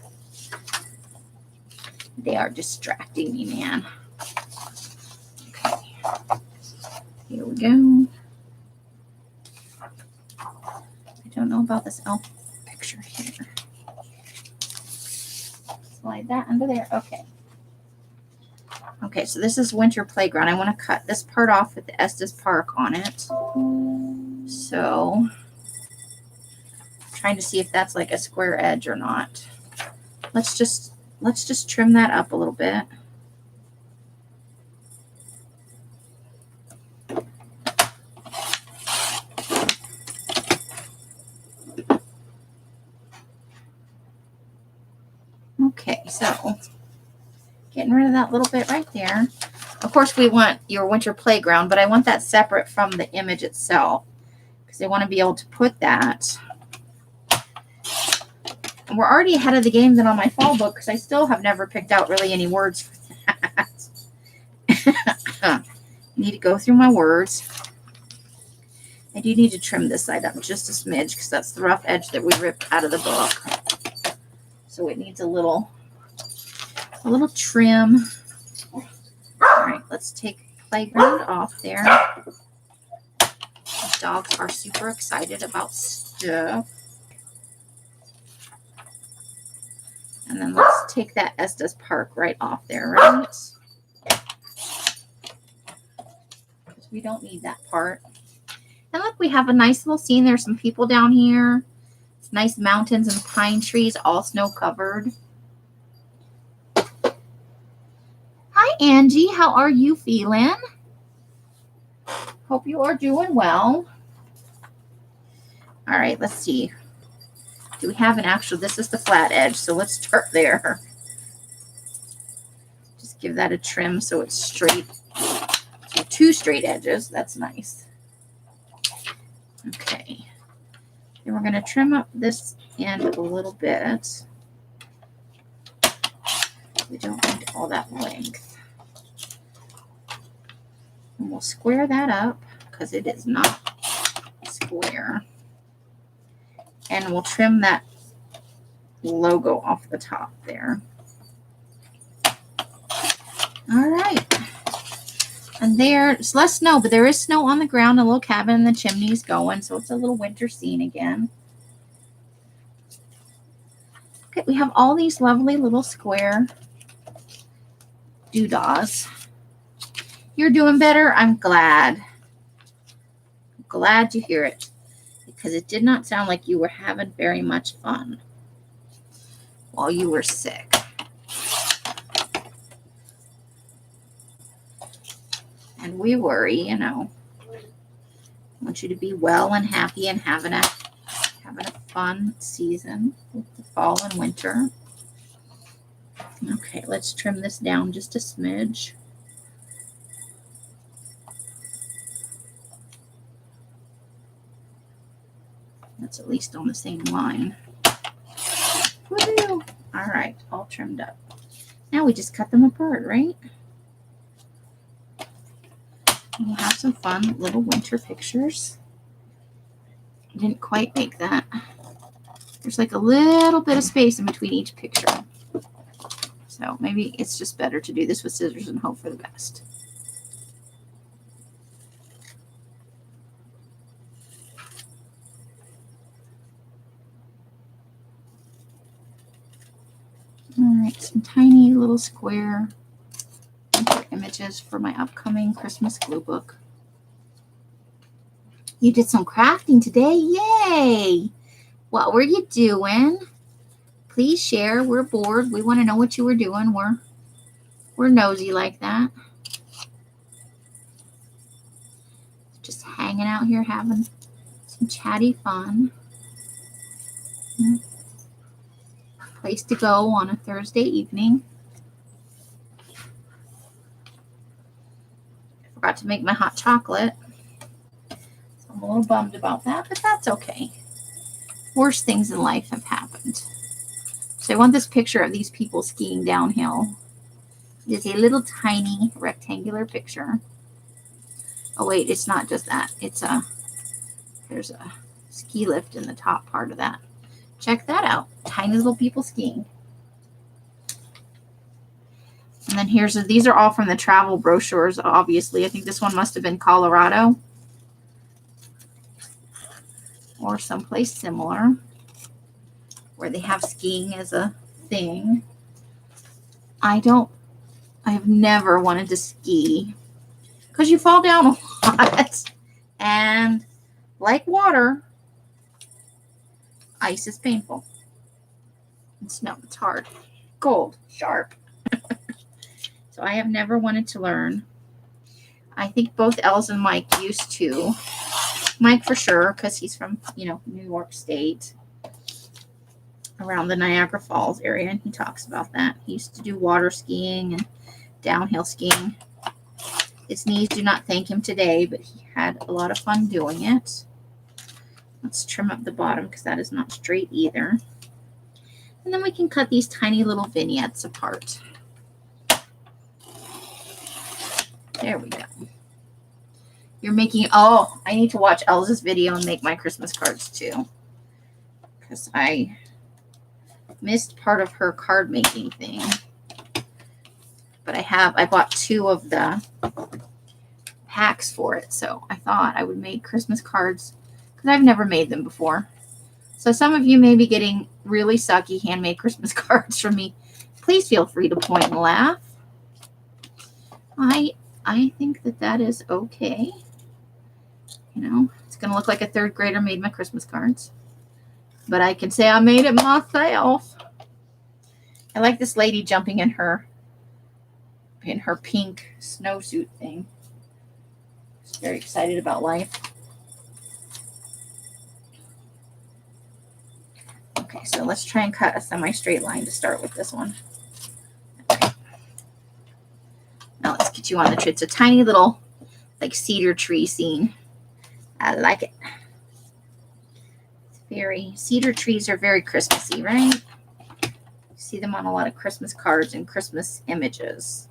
They are distracting me, man. Okay, here we go. I don't know about this elf picture here. Slide that under there. Okay. Okay, so this is Winter Playground. I want to cut this part off with the Estes Park on it. So, trying to see if that's like a square edge or not. Let's just trim that up a little bit. Okay, so getting rid of that little bit right there. Of course, we want your Winter Playground, but I want that separate from the image itself because I want to be able to put that. And we're already ahead of the game than on my fall book because I still have never picked out really any words for that. Need to go through my words. I do need to trim this side up just a smidge because that's the rough edge that we ripped out of the book. So it needs a little trim. All right, let's take playground off there. The dogs are super excited about stuff. And then let's take that Estes Park right off there, right? Because we don't need that part. And look, we have a nice little scene. There's some people down here. It's nice mountains and pine trees, all snow covered. Hi, Angie. How are you feeling? Hope you are doing well. All right, let's see. Do we have an actual, this is the flat edge, so let's start there. Just give that a trim so it's straight. So 2 straight edges, that's nice. Okay. Then we're going to trim up this end a little bit. We don't need all that length. And we'll square that up because it is not square. And we'll trim that logo off the top there. All right. And there's less snow, but there is snow on the ground, a little cabin, and the chimney's going, so it's a little winter scene again. Okay, we have all these lovely little square doodahs. You're doing better? I'm glad. I'm glad to hear it. Because it did not sound like you were having very much fun while you were sick. And we worry, you know. I want you to be well and happy and having a fun season with the fall and winter. Okay, let's trim this down just a smidge. That's at least on the same line. Woo! All right, all trimmed up. Now we just cut them apart, right? And we'll have some fun little winter pictures. didn't quite make that. There's like a little bit of space in between each picture. So maybe it's just better to do this with scissors and hope for the best. All right, some tiny little square images for my upcoming Christmas glue book. You did some crafting today. Yay! What were you doing? Please share. We're bored. We want to know what you were doing. We're nosy like that. Just hanging out here having some chatty fun. Place to go on a Thursday evening. I forgot to make my hot chocolate. So I'm a little bummed about that, but that's okay. Worse things in life have happened. So I want this picture of these people skiing downhill. It is a little tiny rectangular picture. Oh wait, it's not just that. There's a ski lift in the top part of that. Check that out. Tiny little people skiing. And then these are all from the travel brochures, obviously. I think this one must have been Colorado or someplace similar where they have skiing as a thing. I've never wanted to ski because you fall down a lot. And like water, ice is painful. And snow, it's hard. Cold, sharp. So I have never wanted to learn. I think both Els and Mike used to. Mike for sure, because he's from, New York State, around the Niagara Falls area, and he talks about that. He used to do water skiing and downhill skiing. His knees do not thank him today, but he had a lot of fun doing it. Let's trim up the bottom because that is not straight either. And then we can cut these tiny little vignettes apart. There we go. You're making, I need to watch Elsa's video and make my Christmas cards too. Because I missed part of her card making thing. But I bought 2 of the packs for it. So I thought I would make Christmas cards because I've never made them before. So some of you may be getting really sucky handmade Christmas cards from me. Please feel free to point and laugh. I think that is okay. It's going to look like a 3rd grader made my Christmas cards. But I can say I made it myself. I like this lady jumping in her pink snowsuit thing. She's very excited about life. Okay, so let's try and cut a semi-straight line to start with this one. Okay. Now let's get you on the tree. It's a tiny little like cedar tree scene. I like it. Cedar trees are very Christmassy, right? You see them on a lot of Christmas cards and Christmas images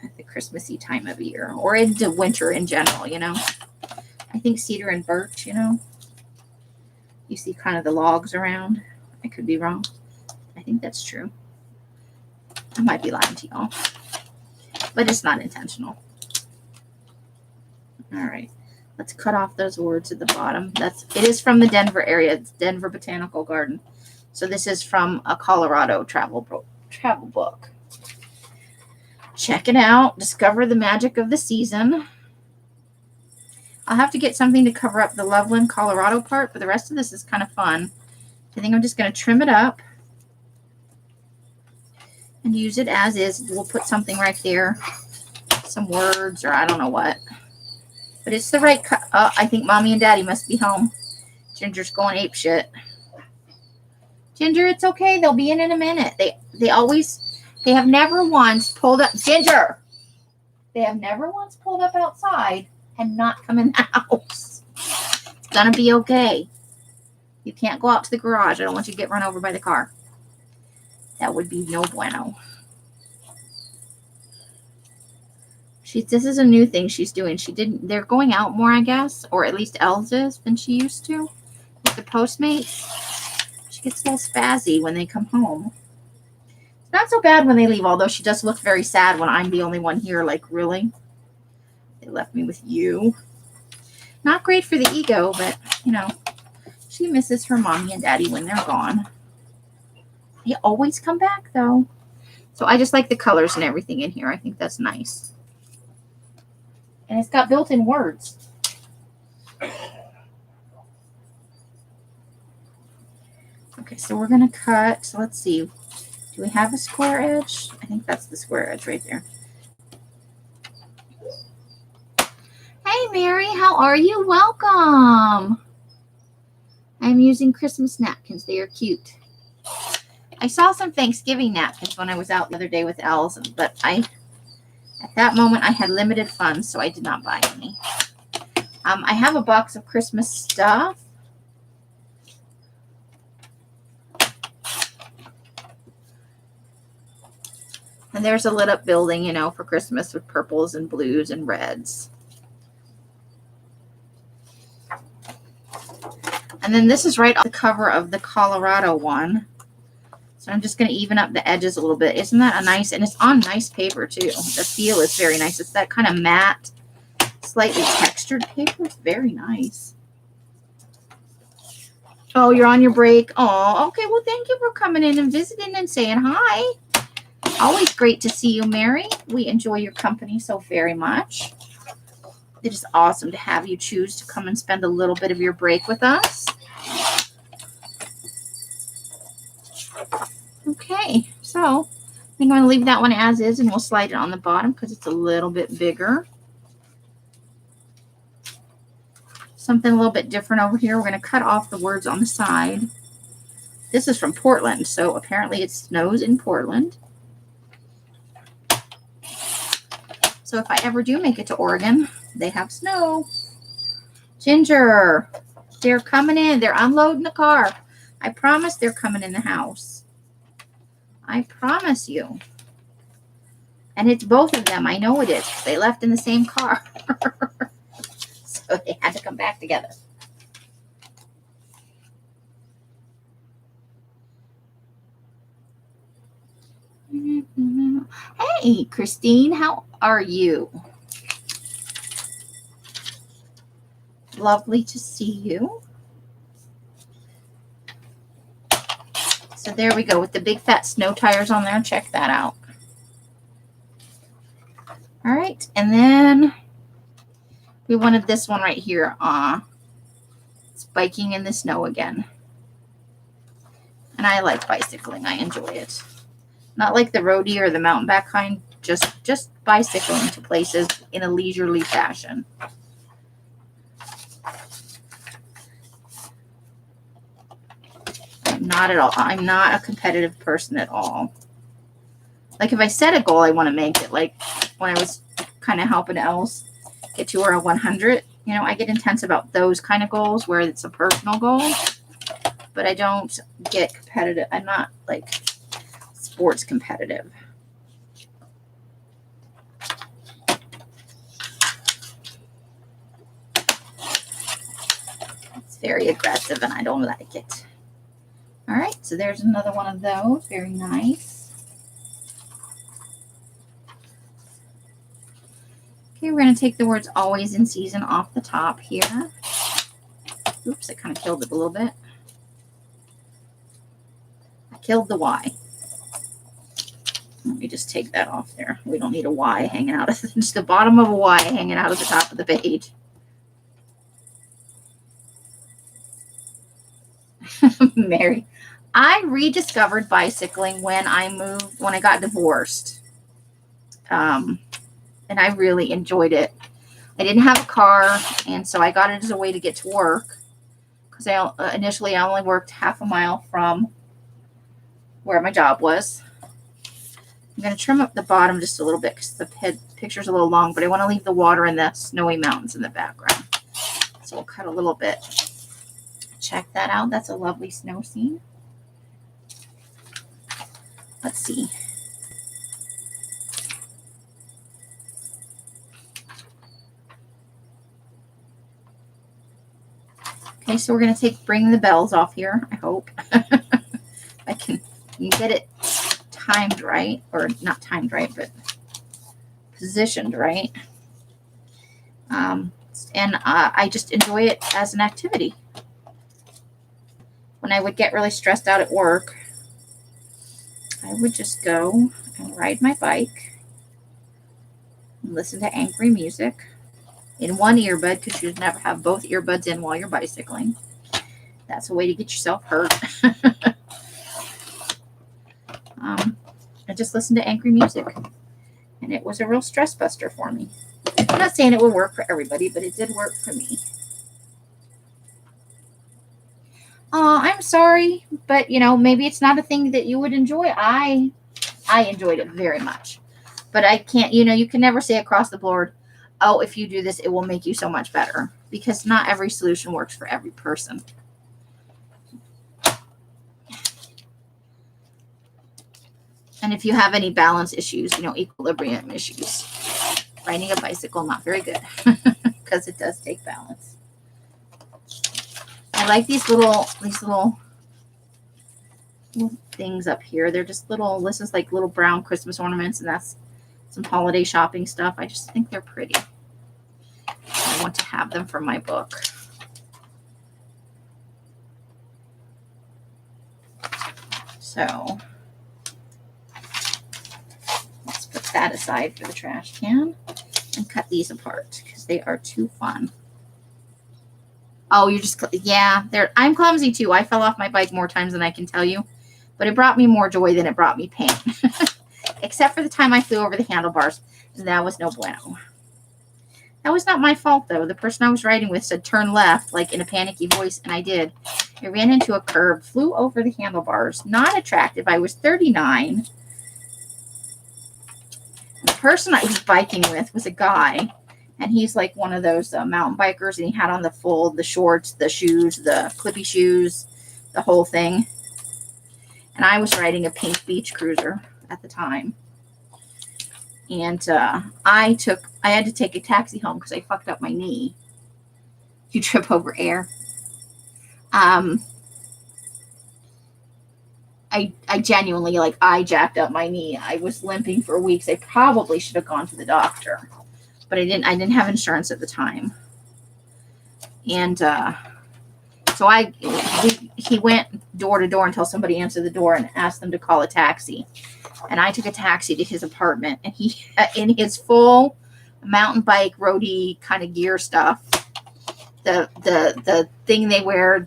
at the Christmassy time of year, or into winter in general, I think cedar and birch, you see kind of the logs around. I could be wrong. I think that's true. I might be lying to y'all, but it's not intentional. All right. Let's cut off those words at the bottom. It is from the Denver area. It's Denver Botanical Garden. So this is from a Colorado travel book. Check it out. Discover the magic of the season. I'll have to get something to cover up the Loveland, Colorado part, but the rest of this is kind of fun. I think I'm just going to trim it up and use it as is. We'll put something right there, some words, or I don't know what. But it's the right cut. I think Mommy and Daddy must be home. Ginger's going ape shit. Ginger, it's okay. They'll be in a minute. They have never once pulled up. Ginger! They have never once pulled up outside and not come in the house. It's going to be okay. You can't go out to the garage. I don't want you to get run over by the car. That would be no bueno. This is a new thing she's doing. They're going out more, I guess, or at least Els is than she used to with the Postmates. She gets all spazzy when they come home. It's not so bad when they leave, although she does look very sad when I'm the only one here. Like, really? They left me with you. Not great for the ego, but, she misses her mommy and daddy when they're gone. They always come back, though. So I just like the colors and everything in here. I think that's nice. And it's got built-in words. Okay, so we're going to cut. So let's see. Do we have a square edge? I think that's the square edge right there. Hey, Mary, how are you? Welcome. I'm using Christmas napkins. They are cute. I saw some Thanksgiving napkins when I was out the other day with Els, but at that moment, I had limited funds, so I did not buy any. I have a box of Christmas stuff. And there's a lit up building, for Christmas with purples and blues and reds. And then this is right on the cover of the Colorado one. So I'm just going to even up the edges a little bit. Isn't that a nice, and it's on nice paper too. The feel is very nice. It's that kind of matte, slightly textured paper. It's very nice. Oh, you're on your break. Oh, okay. Well, thank you for coming in and visiting and saying hi. Always great to see you, Mary. We enjoy your company so very much. It is awesome to have you choose to come and spend a little bit of your break with us. Okay, so I'm going to leave that one as is, and we'll slide it on the bottom because it's a little bit bigger. Something a little bit different over here. We're going to cut off the words on the side. This is from Portland, so apparently it snows in Portland. So if I ever do make it to Oregon, they have snow. Ginger, they're coming in. They're unloading the car. I promise they're coming in the house. I promise you. And it's both of them. I know it is. They left in the same car. So they had to come back together. Hey, Christine, how are you? Lovely to see you. So there we go with the big fat snow tires on there. Check that out. All right. And then we wanted this one right here. It's biking in the snow again. And I like bicycling. I enjoy it. Not like the roadie or the mountain bike kind. Just bicycling to places in a leisurely fashion. Not at all. I'm not a competitive person at all. Like if I set a goal, I want to make it. Like when I was kind of helping Els get to her 100, I get intense about those kind of goals where it's a personal goal. But I don't get competitive. I'm not like sports competitive. It's very aggressive and I don't like it. All right, so there's another one of those. Very nice. Okay, we're going to take the words always in season off the top here. Oops, I kind of killed it a little bit. I killed the Y. Let me just take that off there. We don't need a Y hanging out of just the bottom of a Y hanging out of the top of the page. Mary. I rediscovered bicycling when I got divorced. And I really enjoyed it. I didn't have a car, and so I got it as a way to get to work. Because initially I only worked half a mile from where my job was. I'm going to trim up the bottom just a little bit because the picture's a little long, but I want to leave the water and the snowy mountains in the background. So we'll cut a little bit. Check that out. That's a lovely snow scene. Let's see. Okay, so we're going to bring the bells off here, I hope. I can get it timed right, or not timed right, but positioned right. And I just enjoy it as an activity. When I would get really stressed out at work, I would just go and ride my bike and listen to angry music in one earbud, because you never have both earbuds in while you're bicycling. That's a way to get yourself hurt. I just listened to angry music, and it was a real stress buster for me. I'm not saying it would work for everybody, but it did work for me. I'm sorry, but maybe it's not a thing that you would enjoy. I enjoyed it very much, but I can't, you can never say across the board, oh, if you do this, it will make you so much better, because not every solution works for every person. And if you have any balance issues, equilibrium issues, riding a bicycle, not very good, because it does take balance. I like these little things up here. They're just this is like little brown Christmas ornaments, and that's some holiday shopping stuff. I just think they're pretty. I want to have them for my book. So let's put that aside for the trash can and cut these apart because they are too fun. Oh, I'm clumsy too. I fell off my bike more times than I can tell you, but it brought me more joy than it brought me pain. Except for the time I flew over the handlebars, and that was no bueno. That was not my fault, though. The person I was riding with said turn left, like in a panicky voice, and I did. I ran into a curb, flew over the handlebars. Not attractive. I was 39. The person I was biking with was a guy, and he's like one of those mountain bikers, and he had on the shorts, the shoes, the clippy shoes, the whole thing. And I was riding a pink beach cruiser at the time. And I had to take a taxi home because I fucked up my knee. You trip over air. I genuinely, I jacked up my knee. I was limping for weeks. I probably should have gone to the doctor, but I didn't have insurance at the time. And so he went door to door until somebody answered the door and asked them to call a taxi. And I took a taxi to his apartment, and he, in his full mountain bike roadie kind of gear stuff, the thing they wear,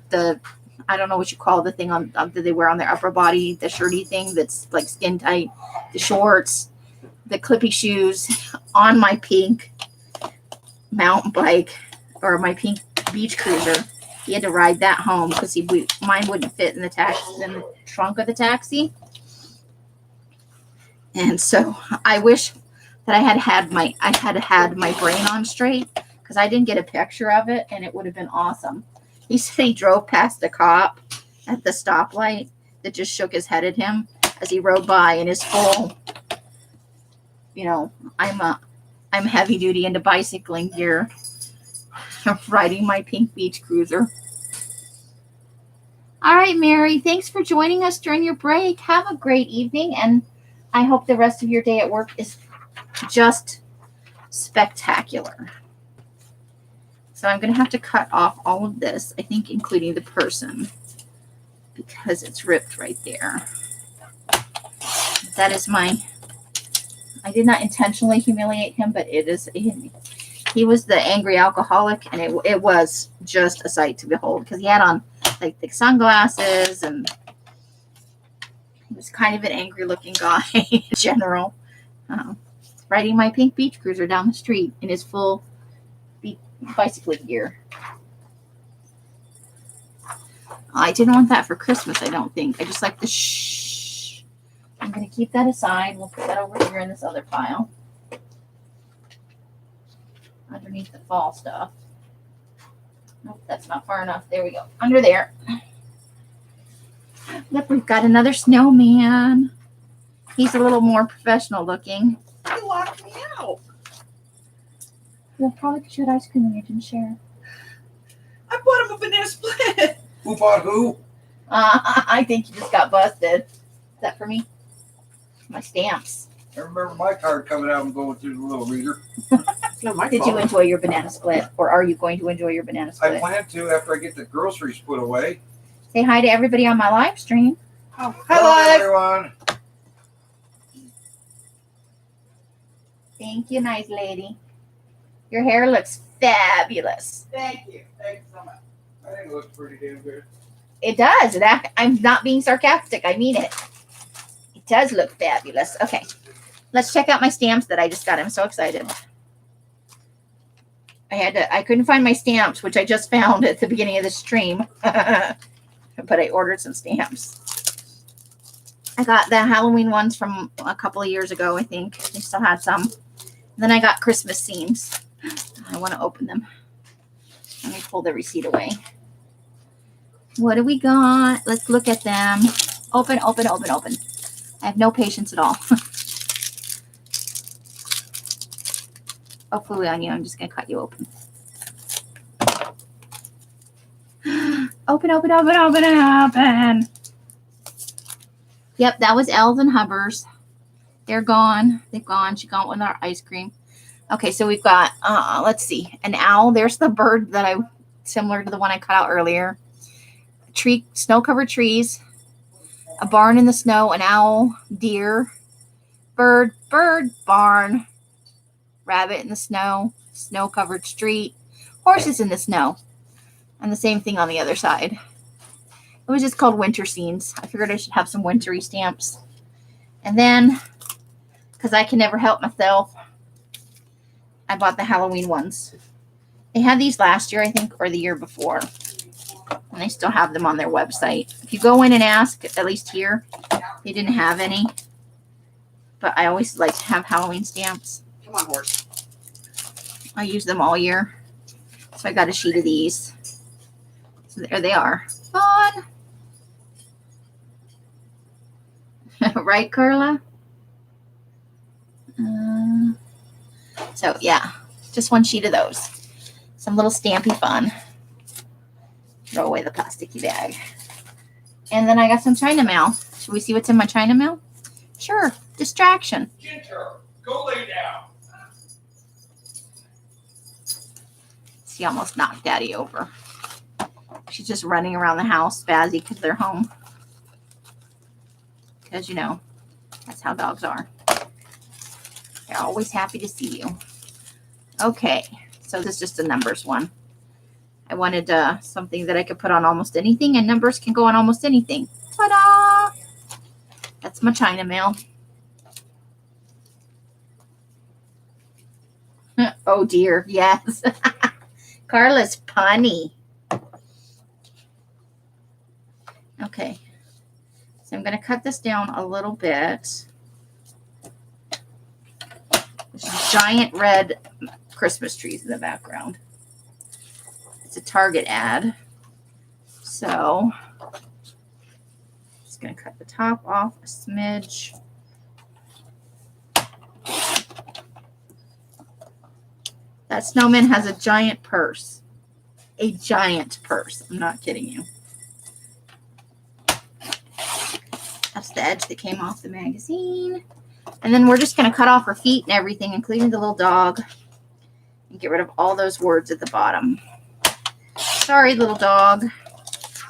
I don't know what you call the thing that they wear on their upper body, the shirty thing that's like skin tight, the shorts, the clippy shoes, on my pink mountain bike or my pink beach cruiser. He had to ride that home because mine wouldn't fit in the trunk of the taxi. And so I wish that I had had my brain on straight, because I didn't get a picture of it, and it would have been awesome. He said he drove past a cop at the stoplight that just shook his head at him as he rode by in his full, I'm heavy duty into bicycling gear, riding my pink beach cruiser. All right, Mary, thanks for joining us during your break. Have a great evening, and I hope the rest of your day at work is just spectacular. So I'm going to have to cut off all of this, I think, including the person, because it's ripped right there. That is I did not intentionally humiliate him, but he was the angry alcoholic, and it was just a sight to behold, because he had on like thick sunglasses, and he was kind of an angry looking guy in general. Riding my pink beach cruiser down the street in his full bicycling gear. I didn't want that for Christmas, I don't think. I just like the shh. I'm going to keep that aside. We'll put that over here in this other pile, underneath the fall stuff. Nope, that's not far enough. There we go. Under there. Look, we've got another snowman. He's a little more professional looking. You locked me out. Well, probably because you had ice cream and you didn't share. I bought him a banana split. Who bought who? I think you just got busted. Is that for me? My stamps. I remember my card coming out and going through the little reader. It's not my Did fault. you enjoy your banana split? Or are you going to enjoy your banana I split? plan to after I get the groceries put away. Say hi to everybody on my live stream. Oh, Hello, hello. everyone. Thank you, nice lady. Your hair looks fabulous. Thank you. Thank you so much. I think it looks pretty damn good. It does. I'm not being sarcastic. I mean it. It does look fabulous. Okay. Let's check out my stamps that I just got. I'm so excited. I couldn't find my stamps, which I just found at the beginning of the stream. But I ordered some stamps. I got the Halloween ones from a couple of years ago, I think. They still had some. Then I got Christmas scenes. I want to open them. Let me pull the receipt away. What do we got? Let's look at them. Open, open, open, open. I have no patience at all. Oh, fooey on you. I'm just going to cut you open. Open, open, open, open, open. Yep, that was Elves and Hubbers. They're gone. They've gone. She gone with our ice cream. Okay, so we've got, let's see, an owl. There's the bird that similar to the one I cut out earlier. Tree, snow-covered trees. A barn in the snow. An owl. Deer. Bird. Barn. Rabbit in the snow. Snow-covered street. Horses in the snow. And the same thing on the other side. It was just called winter scenes. I figured I should have some wintry stamps. And then, because I can never help myself, I bought the Halloween ones. They had these last year, I think, or the year before. And they still have them on their website. If you go in and ask, at least here, they didn't have any. But I always like to have Halloween stamps. Come on, horse. I use them all year. So I got a sheet of these. So there they are. Fun. Right, Carla? So, yeah. Just one sheet of those. Some little stampy fun. Throw away the plasticky bag. And then I got some China mail. Should we see what's in my China mail? Sure. Distraction. Ginger, go lay down. She almost knocked Daddy over. She's just running around the house, spazzy, because they're home. Because, you know, that's how dogs are. They're always happy to see you. Okay, so this is just a numbers one. I wanted something that I could put on almost anything, and numbers can go on almost anything. Ta-da! That's my China mail. Oh, dear, yes. Carla's punny. Okay, so I'm going to cut this down a little bit. There's giant red Christmas trees in the background. It's a Target ad. So, just going to cut the top off a smidge. That snowman has a giant purse. A giant purse. I'm not kidding you. That's the edge that came off the magazine. And then we're just going to cut off her feet and everything, including the little dog. And get rid of all those words at the bottom. Sorry, little dog.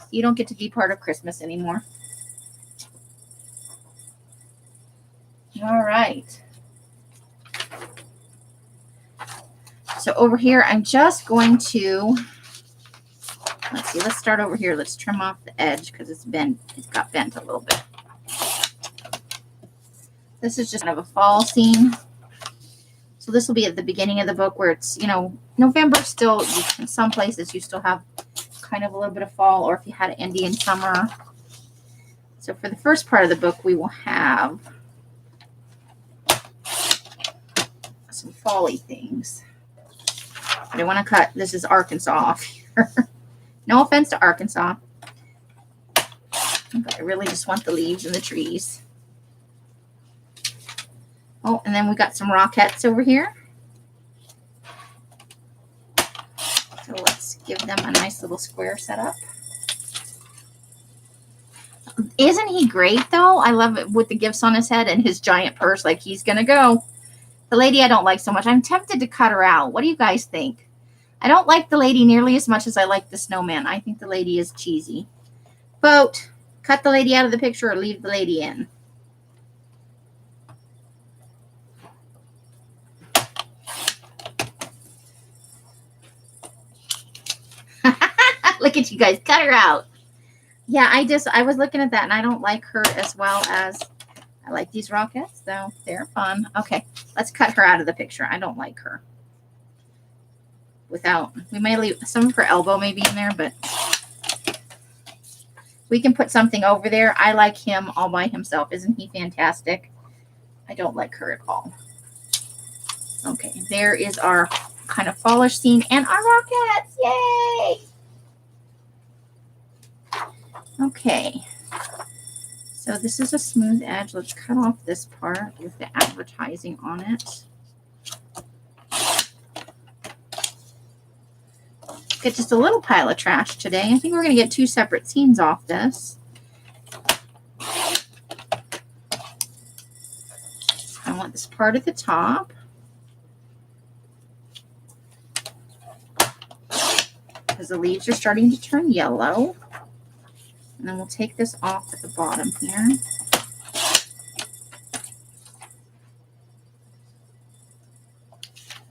You don't get to be part of Christmas anymore. All right. So over here, I'm just going to, let's see, let's start over here. Let's trim off the edge because it's bent. It's got bent a little bit. This is just kind of a fall scene. So this will be at the beginning of the book where it's, you know, November still, in some places you still have kind of a little bit of fall, or if you had an Indian summer. So for the first part of the book, we will have some fall-y things. But I want to cut, this is Arkansas off here. No offense to Arkansas. But I really just want the leaves and the trees. Oh, and then we got some Rockettes over here. So let's Give them a nice little square setup. Isn't he great though? I love it with the gifts on his head and his giant purse, like he's gonna go. The lady I don't like so much. I'm tempted to cut her out. What do you guys think? I don't like the lady nearly as much as I like the snowman. I think the lady is cheesy. Vote. Cut the lady out of the picture or leave the lady in. Look at you guys. Cut her out. Yeah, I was looking at that and I don't like her as well as I like these rockets, though. They're fun. Okay, let's cut her out of the picture. I don't like her. We may leave some of her elbow maybe in there, but we can put something over there. I like him all by himself. Isn't he fantastic? I don't like her at all. Okay, there is our kind of fallish scene and our rockets. Yay! Okay, so this is a smooth edge. Let's cut off this part with the advertising on it. Get just a little pile of trash today. I think we're going to get 2 separate scenes off this. I want this part at the top. Because the leaves are starting to turn yellow. And then we'll take this off at the bottom here.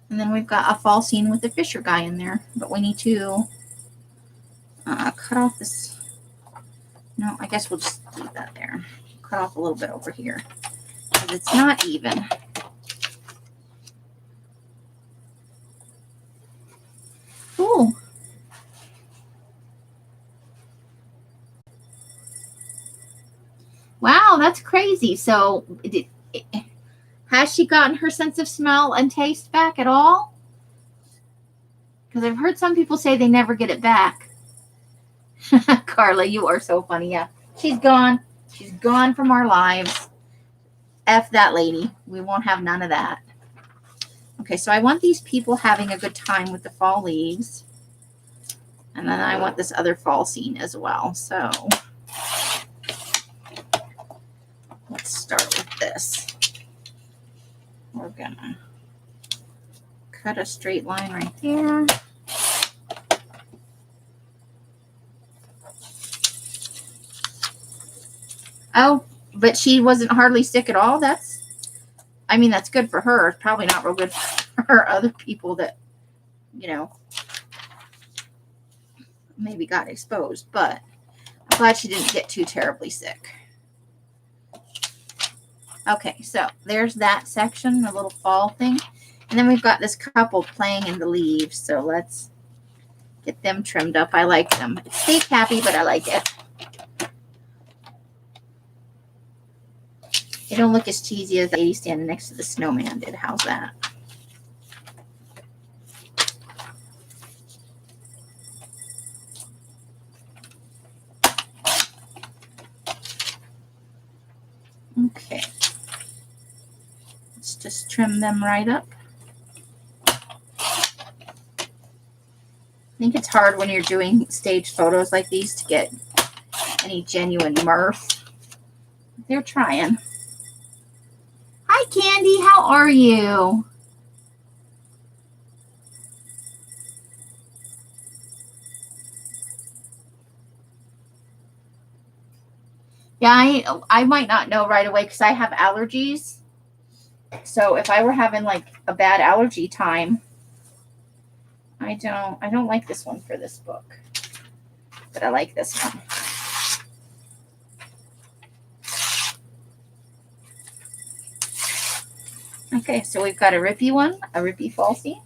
And then we've got a fall scene with the Fisher guy in there. But we need to cut off this. No, I guess we'll just leave that there. Cut off a little bit over here. Because it's not even. Ooh. Wow, that's crazy. So, has she gotten her sense of smell and taste back at all? Because I've heard some people say they never get it back. Carla, you are so funny. Yeah, she's gone. She's gone from our lives. F that lady. We won't have none of that. Okay, so I want these people having a good time with the fall leaves. And then I want this other fall scene as well. So let's start with this. We're gonna cut a straight line right there. Oh, but she wasn't hardly sick at all. That's good for her. It's probably not real good for other people that, maybe got exposed, but I'm glad she didn't get too terribly sick. Okay, so there's that section, the little fall thing. And then we've got this couple playing in the leaves. So let's get them trimmed up. I like them. It's fake happy, but I like it. They don't look as cheesy as the lady standing next to the snowman did. How's that? Okay. Let's just trim them right up. I think it's hard when you're doing stage photos like these to get any genuine mirth. They're trying. Hi, Candy. How are you? Yeah, I might not know right away because I have allergies. So if I were having like a bad allergy time, I don't like this one for this book. But I like this one. Okay, so we've got a rippy one, a rippy falsie.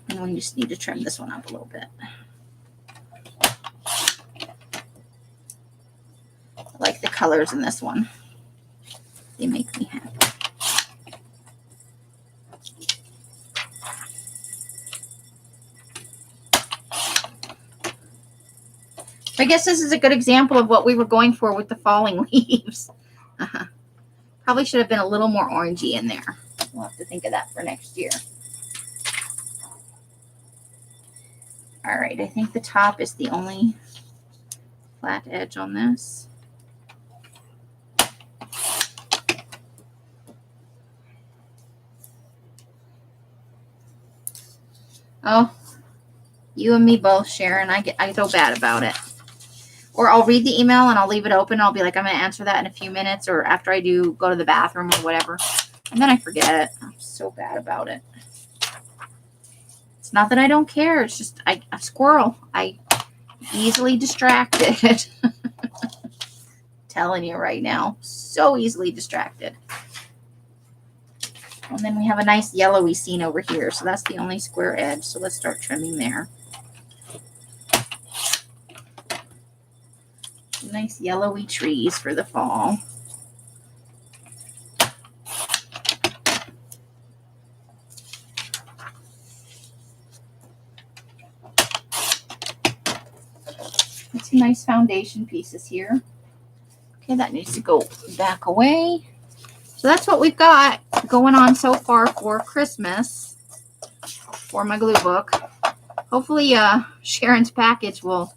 And we just need to trim this one up a little bit. I like the colors in this one. They make me happy. I guess this is a good example of what we were going for with the falling leaves. Probably should have been a little more orangey in there. We'll have to think of that for next year. All right, I think the top is the only flat edge on this. Oh, you and me both, Sharon. I feel bad about it. Or I'll read the email and I'll leave it open. I'll be like, I'm going to answer that in a few minutes, or after I do go to the bathroom or whatever. And then I forget. I'm so bad about it. It's not that I don't care. It's just a squirrel. I easily distracted. Telling you right now. So easily distracted. And then we have a nice yellowy scene over here. So that's the only square edge. So let's start trimming there. Nice yellowy trees for the fall. Got some nice foundation pieces here. Okay, that needs to go back away. So that's what we've got going on so far for Christmas for my glue book. Hopefully Sharon's package will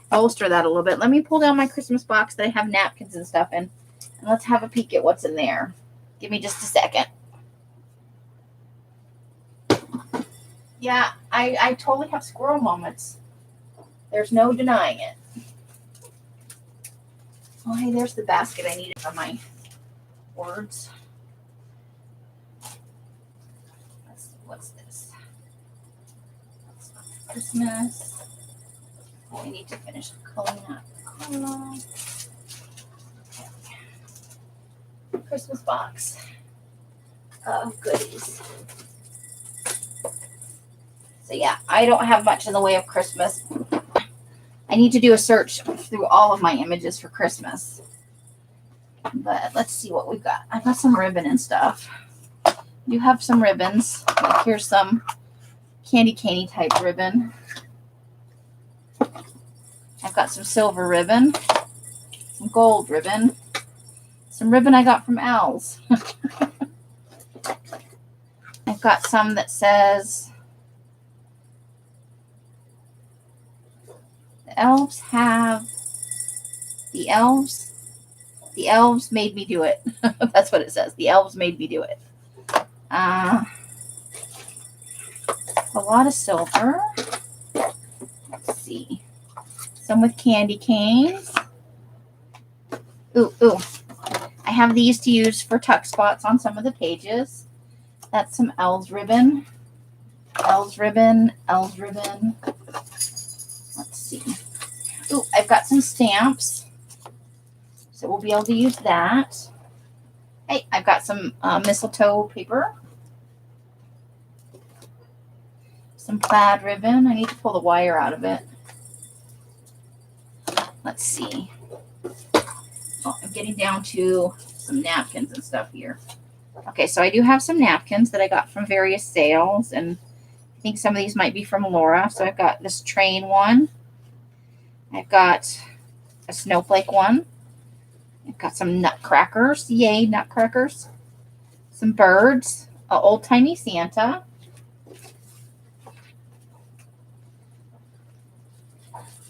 bolster that a little bit. Let me pull down my Christmas box that I have napkins and stuff in, and let's have a peek at what's in there. Give me just a second. Yeah, I totally have squirrel moments. There's no denying it. Oh, hey, there's the basket I needed for my words. Let's see, what's this? That's Christmas. I need to finish culling that. Christmas box of goodies. So yeah, I don't have much in the way of Christmas. I need to do a search through all of my images for Christmas. But let's see what we've got. I've got some ribbon and stuff. You have some ribbons. Like here's some candy candy type ribbon. I've got some silver ribbon, some gold ribbon, some ribbon I got from Al's. I've got some that says the elves made me do it. That's what it says. The elves made me do it. A lot of silver. Let's see. Some with candy canes. Ooh. I have these to use for tuck spots on some of the pages. That's some elves ribbon. Elves ribbon. Let's see. Ooh, I've got some stamps. So we'll be able to use that. Hey, I've got some mistletoe paper. Some plaid ribbon. I need to pull the wire out of it. Let's see. Oh, I'm getting down to some napkins and stuff here. Okay, so I do have some napkins that I got from various sales, and I think some of these might be from Laura. So I've got this train one. I've got a snowflake one. I've got some nutcrackers. Yay, nutcrackers. Some birds. An old-timey Santa.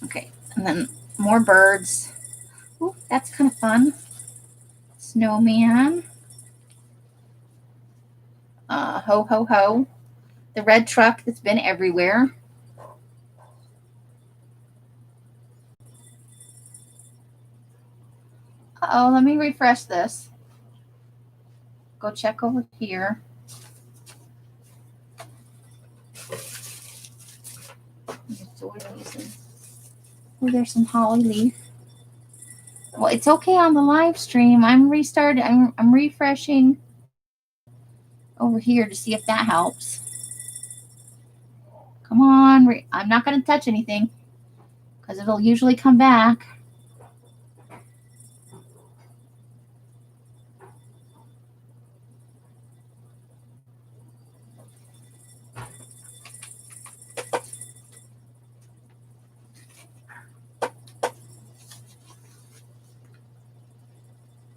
Okay, and then more birds. Ooh, that's kind of fun. Snowman. Ho, ho, ho. The red truck that's been everywhere. Uh-oh, let me refresh this. Go check over here. Oh, there's some holly leaf. Well, it's okay on the live stream. I'm restarting. I'm refreshing over here to see if that helps. Come on. I'm not going to touch anything because it'll usually come back.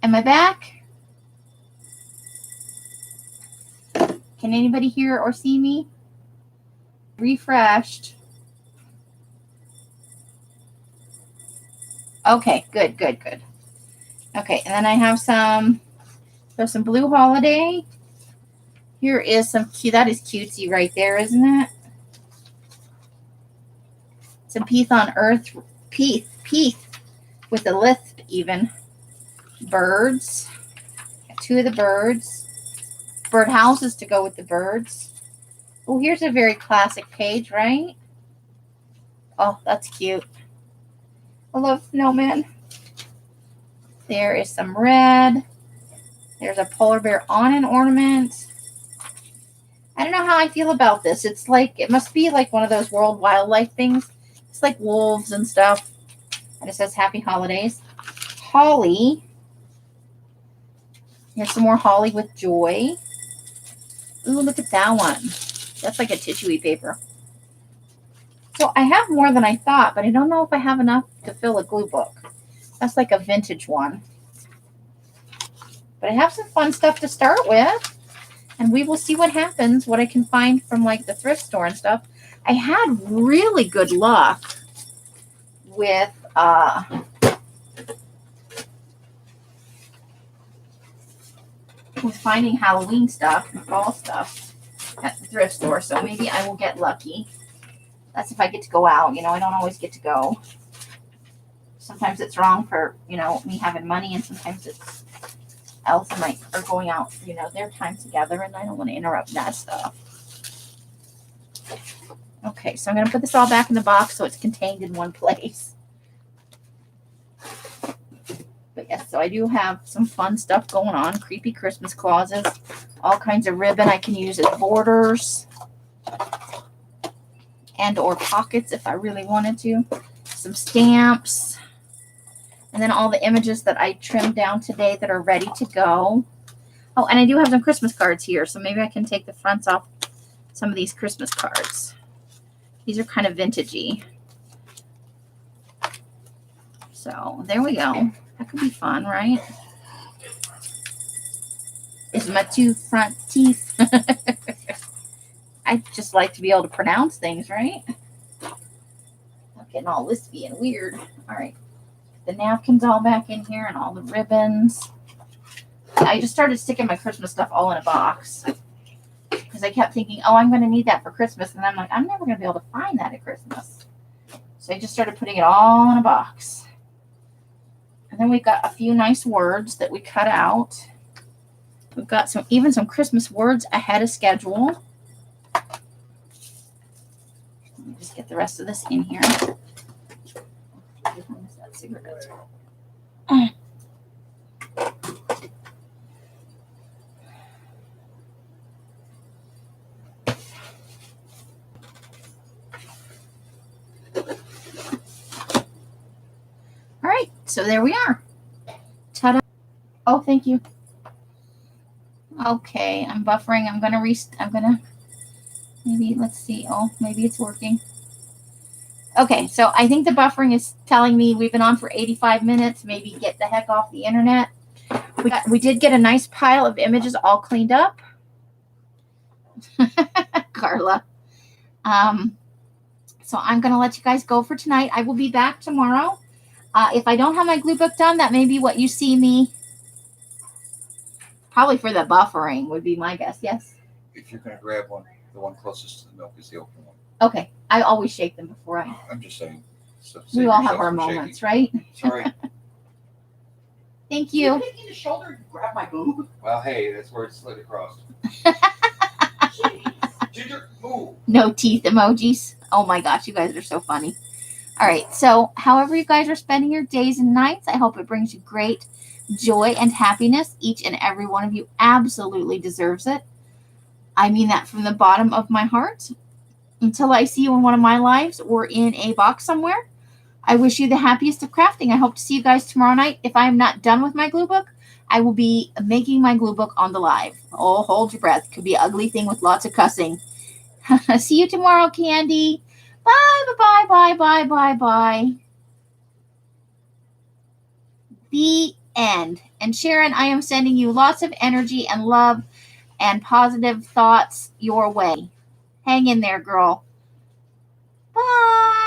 Am I back? Can anybody hear or see me? Refreshed. Okay, good. Okay, and then I have some blue holiday. Here is some cute. That is cutesy right there, isn't it? Some Peace on Earth. Peace with a lisp even. Birds. Got 2 of the birds. Bird houses to go with the birds. Oh, here's a very classic page, right? Oh, that's cute. I love snowmen. There is some red. There's a polar bear on an ornament. I don't know how I feel about this. It's like, it must be like one of those world wildlife things. It's like wolves and stuff. And it says Happy Holidays. Holly. Here's some more holly with joy. Ooh, look at that one. That's like a tissue paper. So I have more than I thought, but I don't know if I have enough to fill a glue book. That's like a vintage one. But I have some fun stuff to start with. And we will see what happens, what I can find from like the thrift store and stuff. I had really good luck with finding Halloween stuff and fall stuff at the thrift store. So maybe I will get lucky. That's if I get to go out. You know, I don't always get to go. Sometimes it's wrong for, you know, me having money, and sometimes it's Elf and Mike are going out, you know, their time together, and I don't want to interrupt that stuff. Okay, so I'm going to put this all back in the box so it's contained in one place. But yes, so I do have some fun stuff going on. Creepy Christmas clauses. All kinds of ribbon I can use as borders. And or pockets if I really wanted to. Some stamps. And then all the images that I trimmed down today that are ready to go. Oh, and I do have some Christmas cards here. So maybe I can take the fronts off some of these Christmas cards. These are kind of vintagey. So there we go. That could be fun, right? Is my 2 front teeth. I just like to be able to pronounce things, right? I'm getting all lispy and weird. All right. The napkins all back in here and all the ribbons. I just started sticking my Christmas stuff all in a box. Because I kept thinking, oh, I'm going to need that for Christmas. And I'm like, I'm never going to be able to find that at Christmas. So I just started putting it all in a box. And then we've got a few nice words that we cut out. We've got even some Christmas words ahead of schedule. Let me just get the rest of this in here. Cigarettes. All right, so there we are. Ta-da! Oh, thank you. Okay, I'm buffering. I'm gonna maybe let's see. Oh, maybe it's working. Okay, so I think the buffering is telling me we've been on for 85 minutes. Maybe get the heck off the internet. We did get a nice pile of images all cleaned up. Carla. So I'm going to let you guys go for tonight. I will be back tomorrow. If I don't have my glue book done, that may be what you see me. Probably for the buffering would be my guess. Yes. If you're going to grab one, the one closest to the milk is the open one. Okay. I always shake them before I. I'm just saying. So We all have our moments, right? Sorry. Thank You you. hit me in the shoulder and grab my boob. Well, hey, that's where it slid across. Ginger, move. No teeth emojis. Oh my gosh, you guys are so funny. All right. So however you guys are spending your days and nights, I hope it brings you great joy and happiness. Each and every one of you absolutely deserves it. I mean that from the bottom of my heart. Until I see you in one of my lives or in a box somewhere, I wish you the happiest of crafting. I hope to see you guys tomorrow night. If I am not done with my glue book, I will be making my glue book on the live. Oh, hold your breath. Could be an ugly thing with lots of cussing. See you tomorrow, Candy. Bye, bye, bye, bye, bye, bye. The end. And Sharon, I am sending you lots of energy and love and positive thoughts your way. Hang in there, girl. Bye.